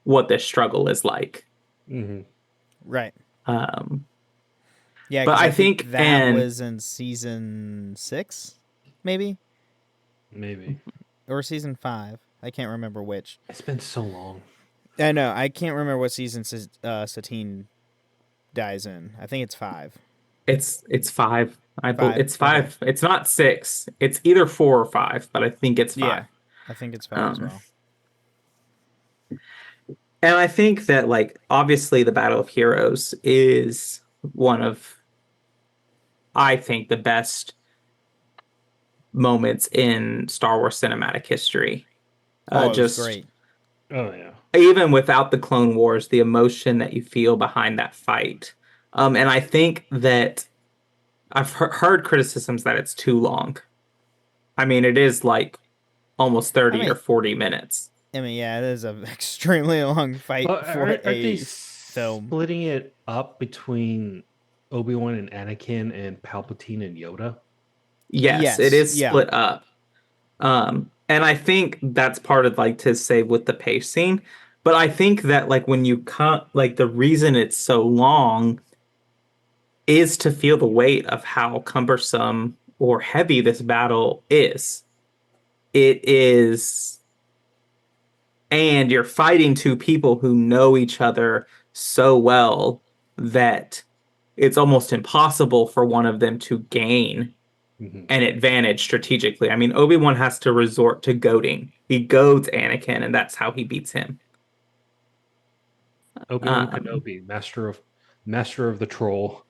what this struggle is like. Mm-hmm. Right. Yeah, but I think that was in season 6, maybe, or season 5. I can't remember which. It's been so long. I know. I can't remember what season Satine dies in. I think it's 5. It's 5. It's 5. Okay. It's not 6. It's either 4 or 5, but I think it's 5. Yeah, I think it's 5 as well. And I think that, like, obviously the Battle of Heroes is one of, I think, the best moments in Star Wars cinematic history. Just great. Oh, yeah. Even without the Clone Wars, the emotion that you feel behind that fight. And I think that I've heard criticisms that it's too long. I mean, it is like almost 30 or 40 minutes. I mean, yeah, it is an extremely long fight for a film. Splitting it up between Obi-Wan and Anakin and Palpatine and Yoda? Yes, it is split up. And I think that's part of, like, to say with the pacing. But I think that, like, when you cut, like, the reason it's so long is to feel the weight of how cumbersome or heavy this battle is. It is, and you're fighting two people who know each other so well that it's almost impossible for one of them to gain an advantage strategically. I mean, Obi-Wan has to resort to goading. He goads Anakin, and that's how he beats him. Obi-Wan Um, Kenobi, master of the troll.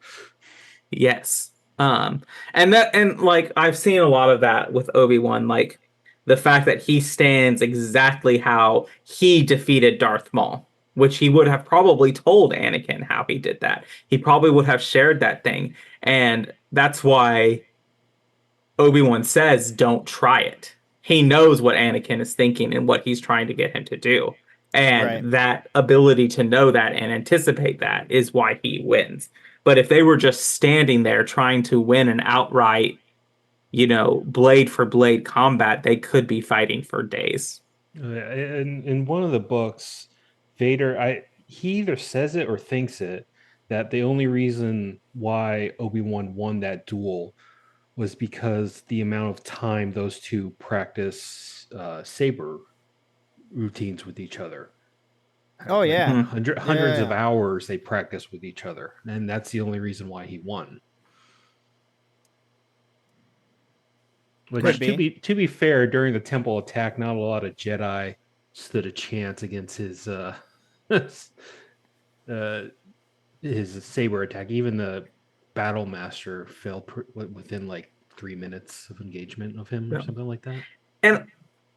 yes. And like I've seen a lot of that with Obi-Wan, like the fact that he stands exactly how he defeated Darth Maul, which he would have probably told Anakin how he did that. He probably would have shared that thing. And that's why Obi-Wan says, don't try it. He knows what Anakin is thinking and what he's trying to get him to do. Right. And that ability to know that and anticipate that is why he wins. But if they were just standing there trying to win an outright, blade for blade combat, they could be fighting for days. In one of the books, Vader, he either says it or thinks it, that the only reason why Obi-Wan won that duel was because the amount of time those two practice saber routines with each other. Oh Like yeah. Mhm. hundreds of Yeah. hours they practice with each other, and that's the only reason why he won. Could Which, to be. be fair, during the temple attack, not a lot of Jedi stood a chance against his uh, his saber attack. Even the battle master fell within like 3 minutes of engagement of him or Yeah. something like that. And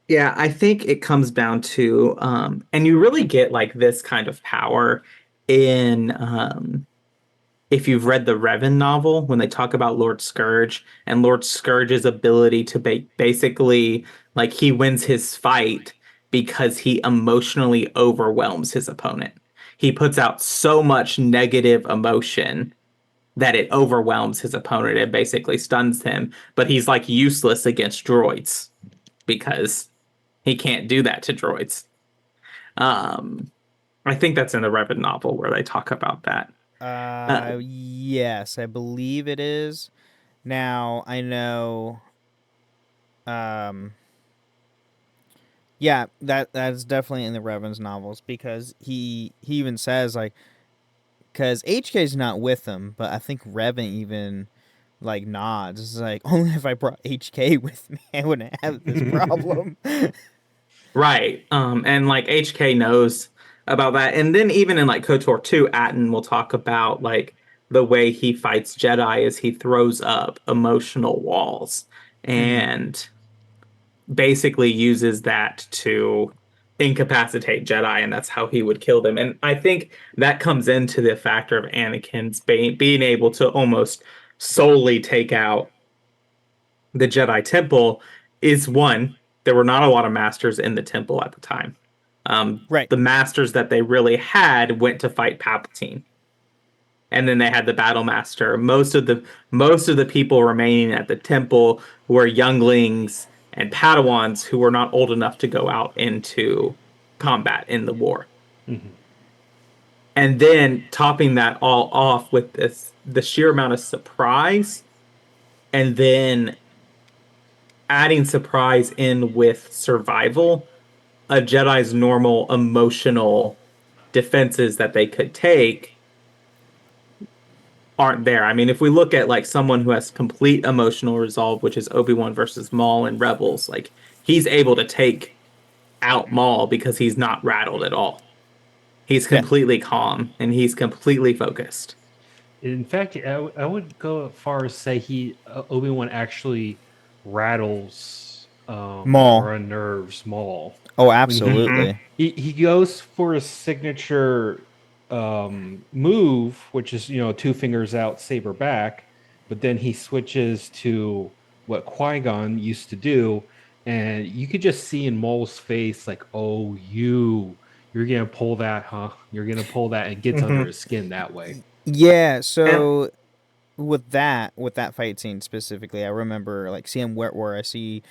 yeah, I think it comes down to, and you really get like this kind of power in, if you've read the Revan novel, when they talk about Lord Scourge and Lord Scourge's ability to basically, like, he wins his fight because he emotionally overwhelms his opponent. He puts out so much negative emotion that it overwhelms his opponent and basically stuns him, but he's like useless against droids because he can't do that to droids. Um, I think that's in the Revan novel where they talk about that. Uh, Yes, I believe it is. Now I know. Um, yeah, that's definitely in the Revan's novels because he even says like, because HK's not with him, but I think Revan even like nods. It's like only if I brought HK with me, I wouldn't have this problem. right. And like HK knows about that. And then even in like KOTOR 2, Atten will talk about like the way he fights Jedi is he throws up emotional walls Hmm. and basically uses that to incapacitate Jedi, and that's how he would kill them. And I think that comes into the factor of Anakin's being able to almost solely take out the Jedi Temple is one, there were not a lot of masters in the temple at the time. Right. The masters that they really had went to fight Palpatine. And then they had the battle master. Most of the people remaining at the temple were younglings and Padawans who were not old enough to go out into combat in the war. Mhm. And then topping that all off with the sheer amount of surprise, and then adding surprise in with survival, a Jedi's normal emotional defenses that they could take aren't there. I mean, if we look at like someone who has complete emotional resolve, which is Obi-Wan versus Maul in Rebels, like he's able to take out Maul because he's not rattled at all. He's Yeah. completely calm and he's completely focused. In fact, I would go as far as say Obi-Wan actually rattles Maul. or unnerves Maul Oh, when Mhm. absolutely. he goes for his signature move, which is two fingers out, saber back, but then he switches to what Qui-Gon used to do, and you could just see in Maul's face like, "Oh, you're gonna pull that, huh? You're gonna pull that," and gets under Mhm. his skin that way. Yeah. And So with that fight scene specifically, I remember like seeing where I see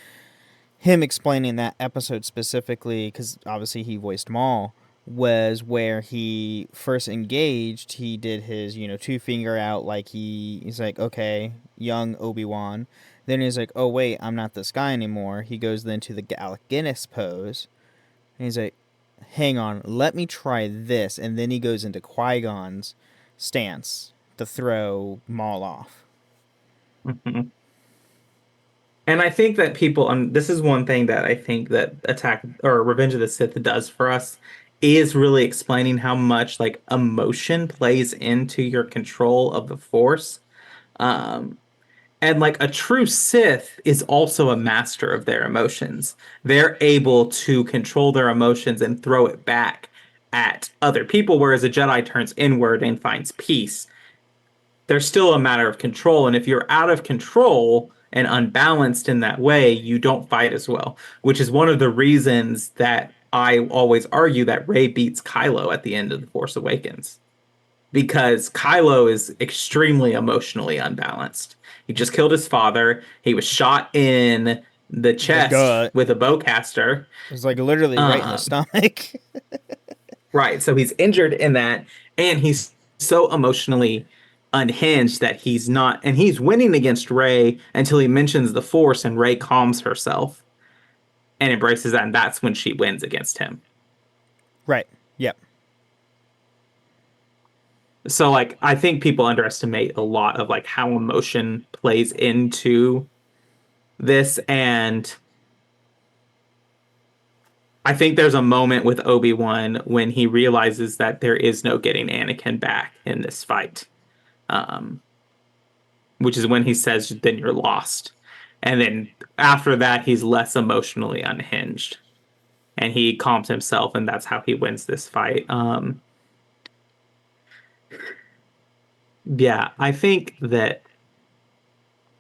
him explaining that episode specifically because obviously he voiced Maul was where he first engaged. He did his two finger out like he's like okay young Obi-Wan. Then he's like oh wait I'm not this guy anymore. He goes then to the Alec Guinness pose and he's like hang on let me try this and then he goes into Qui-Gon's stance to throw Maul off. mhm. And I think that people, this is one thing that I think that Attack or Revenge of the Sith does for us is really explaining how much like emotion plays into your control of the Force. Um, and like a true Sith is also a master of their emotions. They're able to control their emotions and throw it back at other people, whereas a Jedi turns inward and finds peace. There's still a matter of control. And if you're out of control and unbalanced in that way, you don't fight as well, which is one of the reasons that I always argue that Rey beats Kylo at the end of The Force Awakens. Because Kylo is extremely emotionally unbalanced. He just killed his father. He was shot in the chest gut. with a bowcaster. It was like literally right in the stomach. Right. So he's injured in that, and he's so emotionally unhinged that he's not, and he's winning against Rey until he mentions the Force, and Rey calms herself and embraces that, and that's when she wins against him. Right. Yep. So like I think people underestimate a lot of like how emotion plays into this, and I think there's a moment with Obi-Wan when he realizes that there is no getting Anakin back in this fight. Which is when he says, then you're lost. And then after that, he's less emotionally unhinged. And he calms himself, and that's how he wins this fight. Yeah, I think that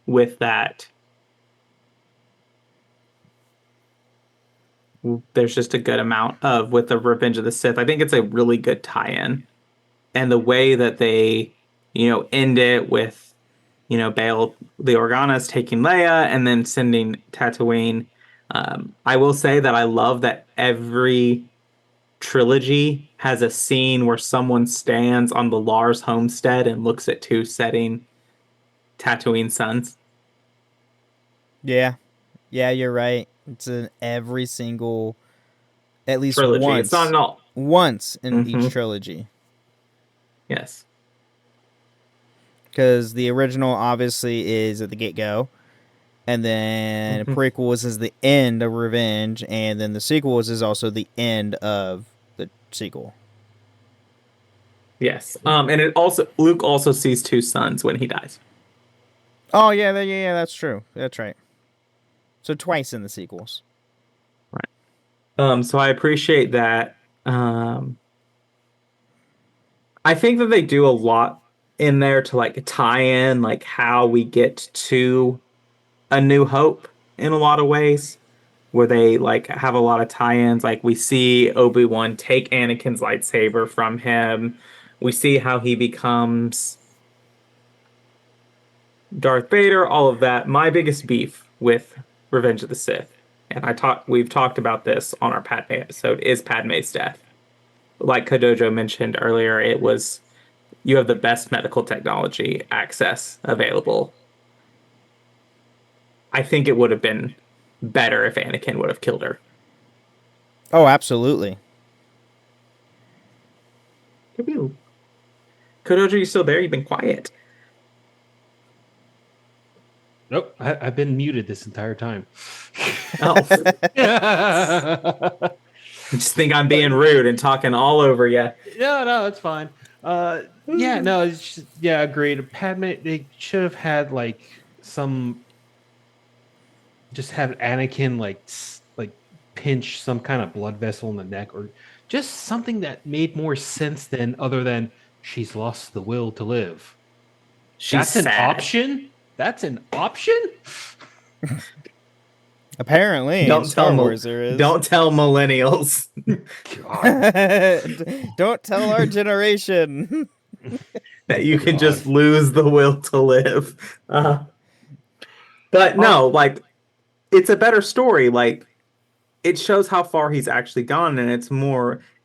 with that, there's just a good amount of, with the Revenge of the Sith, I think it's a really good tie-in. And the way that they, end it with, Bail the Organa's taking Leia and then sending Tatooine. I will say that I love that every trilogy has a scene where someone stands on the Lars homestead and looks at two setting Tatooine suns. Yeah. Yeah, you're right. It's in every single, at least trilogy. once. It's not in all. Once in each trilogy. Yes. Because the original obviously is at the get-go. And then prequels is the end of Revenge. And then the sequels is also the end of the sequel. Yes. And Luke also sees two sons when he dies. Oh, yeah, that's true. That's right. So twice in the sequels. Right. So I appreciate that. I think that they do a lot in there to like tie in like how we get to A New Hope in a lot of ways, where they like have a lot of tie-ins. Like we see Obi-Wan take Anakin's lightsaber from him. We see how he becomes Darth Vader, all of that. My biggest beef with Revenge of the Sith, and we've talked about this on our Padme episode, is Padme's death. Like Kadojo mentioned earlier, it was, you have the best medical technology access available. I think it would have been better if Anakin would have killed her. Oh, absolutely. Kadojo, you still there? You've been quiet. Nope, I've been muted this entire time. Oh. I just think I'm being rude and talking all over you. No, it's fine. It's just, agreed. Padme, they should have had like some, just have Anakin like pinch some kind of blood vessel in the neck, or just something that made more sense other than she's lost the will to live. That's sad. An option. That's an option. Apparently, don't tell millennials. Don't tell our generation that you can just lose the will to live. But no, like it's a better story. Like it shows how far he's actually gone, and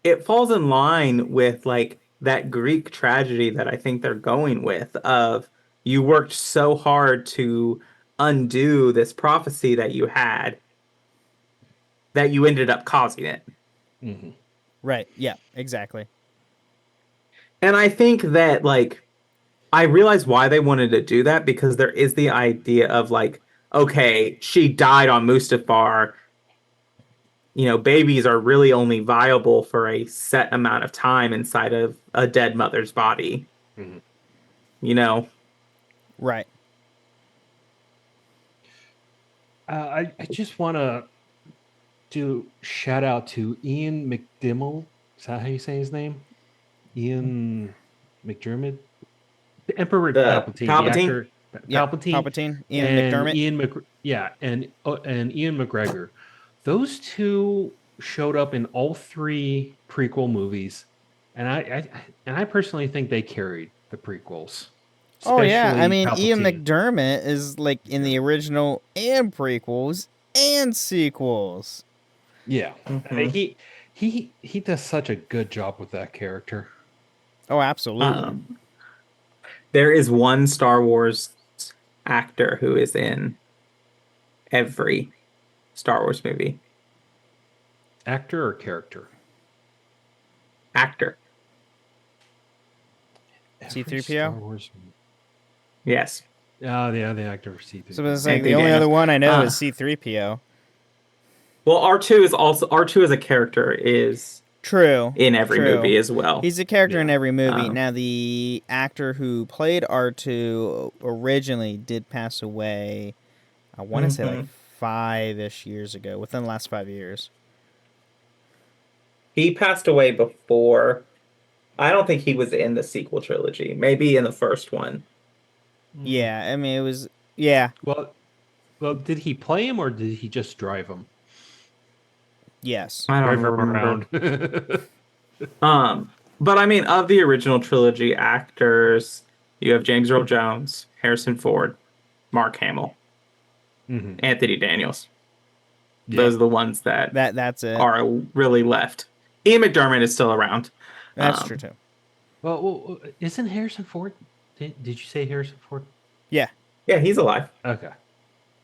it falls in line with like that Greek tragedy that I think they're going with of, you worked so hard to undo this prophecy that you had that you ended up causing it. Mm-hmm. Right. Yeah, exactly. And I think that like, I realize why they wanted to do that, because there is the idea of like, okay, she died on Mustafar. babies are really only viable for a set amount of time inside of a dead mother's body. Mhm. Right. I just want to do shout out to Ian McDimmel. Is that how you say his name? Ian McDermott, the Emperor The Palpatine, the Palpatine. actor Yep. Palpatine, Palpatine. Ian and McDermott. and Ian McGregor. Those two showed up in all three prequel movies, and I personally think they carried the prequels. Oh yeah, I Especially mean Ian Palpatine. McDermott is like in the original and prequels and sequels. Yeah, Mhm. he does such a good job with that character. Oh, absolutely. There is one Star Wars actor who is in every Star Wars movie. Actor or character? Actor. Every C-3PO? Star Wars movie. Yes. Oh, yeah, the actor for C3. So it's like Anthony the only Daniels. other one I know Uh, is C-3PO. Well, R2 as a character is True. in every True. movie as well. He's a character in Yeah. every movie. Um, Now, the actor who played R2 originally did pass away, I want to say like mhm. 5-ish years ago, within the last 5 years. He passed away before. I don't think he was in the sequel trilogy. Maybe in the first one. Yeah, I mean, it was, yeah, Well, did he play him or did he just drive him? yes. I don't Drive him remember. around. But I mean, of the original trilogy actors, you have James Earl Jones, Harrison Ford, Mark Hamill, Mhm. Anthony Daniels. Yeah. Those are the ones that That's it. are really left. Ian McDermott is still around. That's true, too. Well, isn't Harrison Ford? Did you say Harrison Ford? Yeah. Yeah, he's alive. Okay.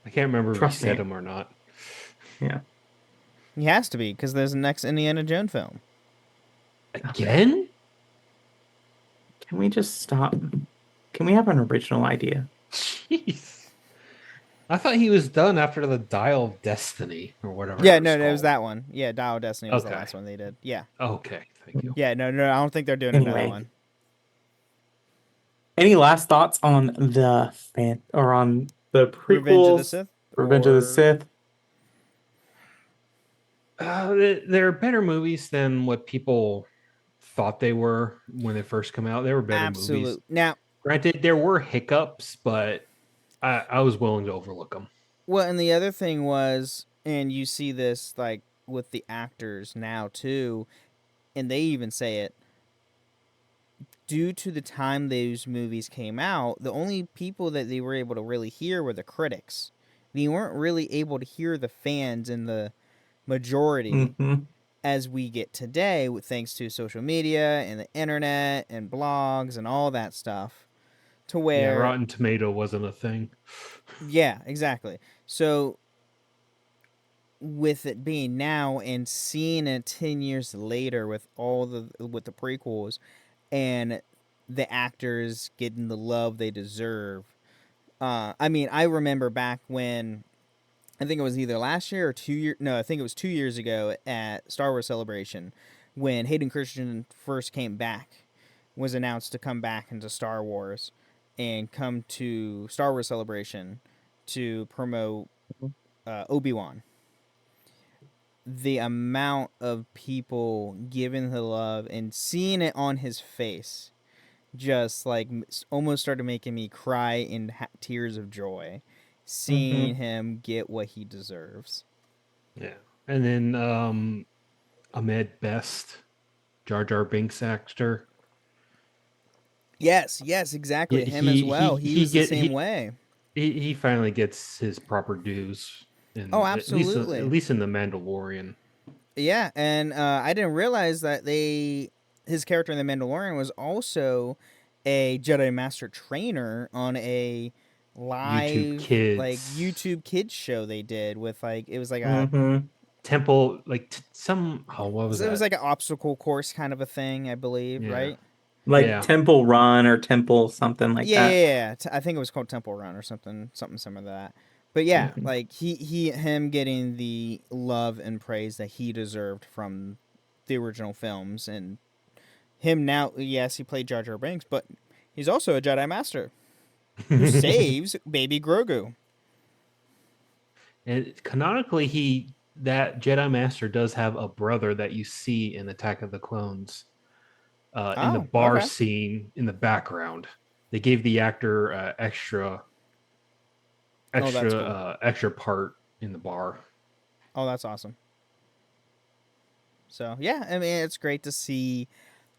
I can't remember if Trust you said me. him or not. Yeah. He has to be, because there's the next Indiana Jones film. Again? Can we just stop? Can we have an original idea? Jeez. I thought he was done after the Dial of Destiny or whatever. Yeah, it was no, it was called. that one. Yeah, Dial of Destiny was the Okay. last one they did. Yeah. Okay, thank you. Yeah, no, I don't think they're doing another Anyway. one. Any last thoughts on the prequels? Revenge of the Sith? Revenge of the Or- Sith. They're better movies than what people thought they were when they first come out. They were better movies. Absolute. Now, Granted, there were hiccups, but I was willing to overlook them. well, and the other thing was, and you see this like with the actors now too, and they even say it, due to the time those movies came out, the only people that they were able to really hear were the critics. They weren't really able to hear the fans and the majority Mhm. as we get today, thanks to social media and the internet and blogs and all that stuff. To Yeah, where, Rotten Tomato wasn't a thing. yeah, exactly. So with it being now and seeing it 10 years later with the prequels and the actors getting the love they deserve. I mean, I remember back when, I think it was either last year or 2 years. No, I think it was 2 years ago at Star Wars Celebration when Hayden Christensen first came back, was announced to come back into Star Wars and come to Star Wars Celebration to promote Obi-Wan. The amount of people giving the love and seeing it on his face just like almost started making me cry in tears of joy seeing him get what he deserves. Yeah. And then Ahmed Best, Jar Jar Binks actor. Yes, exactly. Him as well. He was the same way. He finally gets his proper dues. Oh, At absolutely. least in the Mandalorian. Yeah, and I didn't realize that his character in The Mandalorian was also a Jedi Master trainer on a live YouTube kids show they did with it was like a Temple, like what was it that? was like an obstacle course kind of a thing, I believe, Yeah. right? Like Temple Run or Temple something like that. Yeah. I think it was called Temple Run or something similar to that. But yeah, Mhm. like him getting the love and praise that he deserved from the original films, and him now, yes, he played Jar Jar Binks, but he's also a Jedi Master who saves baby Grogu. And canonically, that Jedi Master does have a brother that you see in Attack of the Clones, in the Oh, bar okay. scene in the background. They gave the actor Oh, that's cool. extra part in the bar. Oh, that's awesome. So yeah, I mean, it's great to see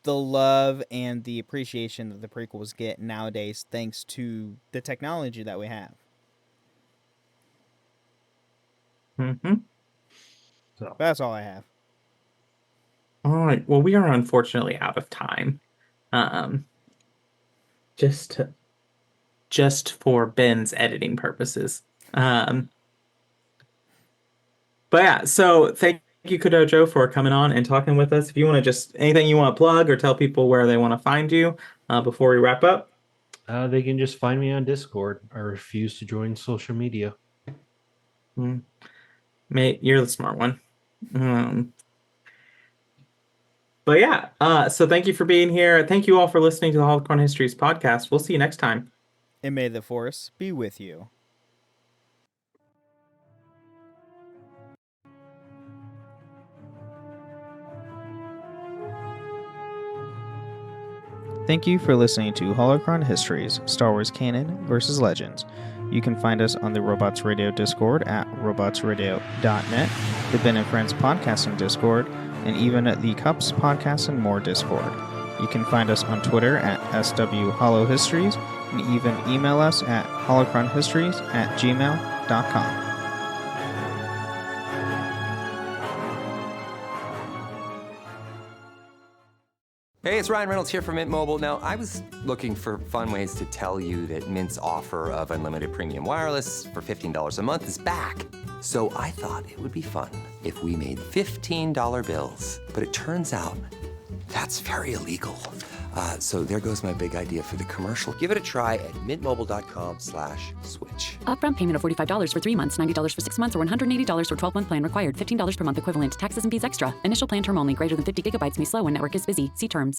the love and the appreciation that the prequels get nowadays, thanks to the technology that we have. Mhm. So But that's all I have. All right. Well, we are unfortunately out of time. Um, just to, just for Ben's editing purposes. Um, but yeah, so thank you, Kodojo, for coming on and talking with us. If you want to just anything you want to plug or tell people where they want to find you before we wrap up. they can just find me on Discord. I refuse to join social media. Mate, you're the smart one. But yeah, so thank you for being here. Thank you all for listening to the Holocron Histories podcast. We'll see you next time. And may the Force be with you. Thank you for listening to Holocron Histories, Star Wars Canon versus Legends. You can find us on the Robots Radio Discord at robotsradio.net, the Ben and Friends Podcasting Discord, and even at the Cups Podcast and More Discord. You can find us on Twitter at SWHoloHistories, and even email us at holocronhistories@gmail.com. Hey, it's Ryan Reynolds here from Mint Mobile. Now, I was looking for fun ways to tell you that Mint's offer of unlimited premium wireless for $15 a month is back. So I thought it would be fun if we made $15 bills. But it turns out that's very illegal. So there goes my big idea for the commercial. Give it a try at mintmobile.com/switch. Upfront payment of $45 for 3 months, $90 for 6 months, or $180 for 12-month plan required. $15 per month equivalent. Taxes and fees extra. Initial plan term only. Greater than 50 gigabytes may slow when network is busy. See terms.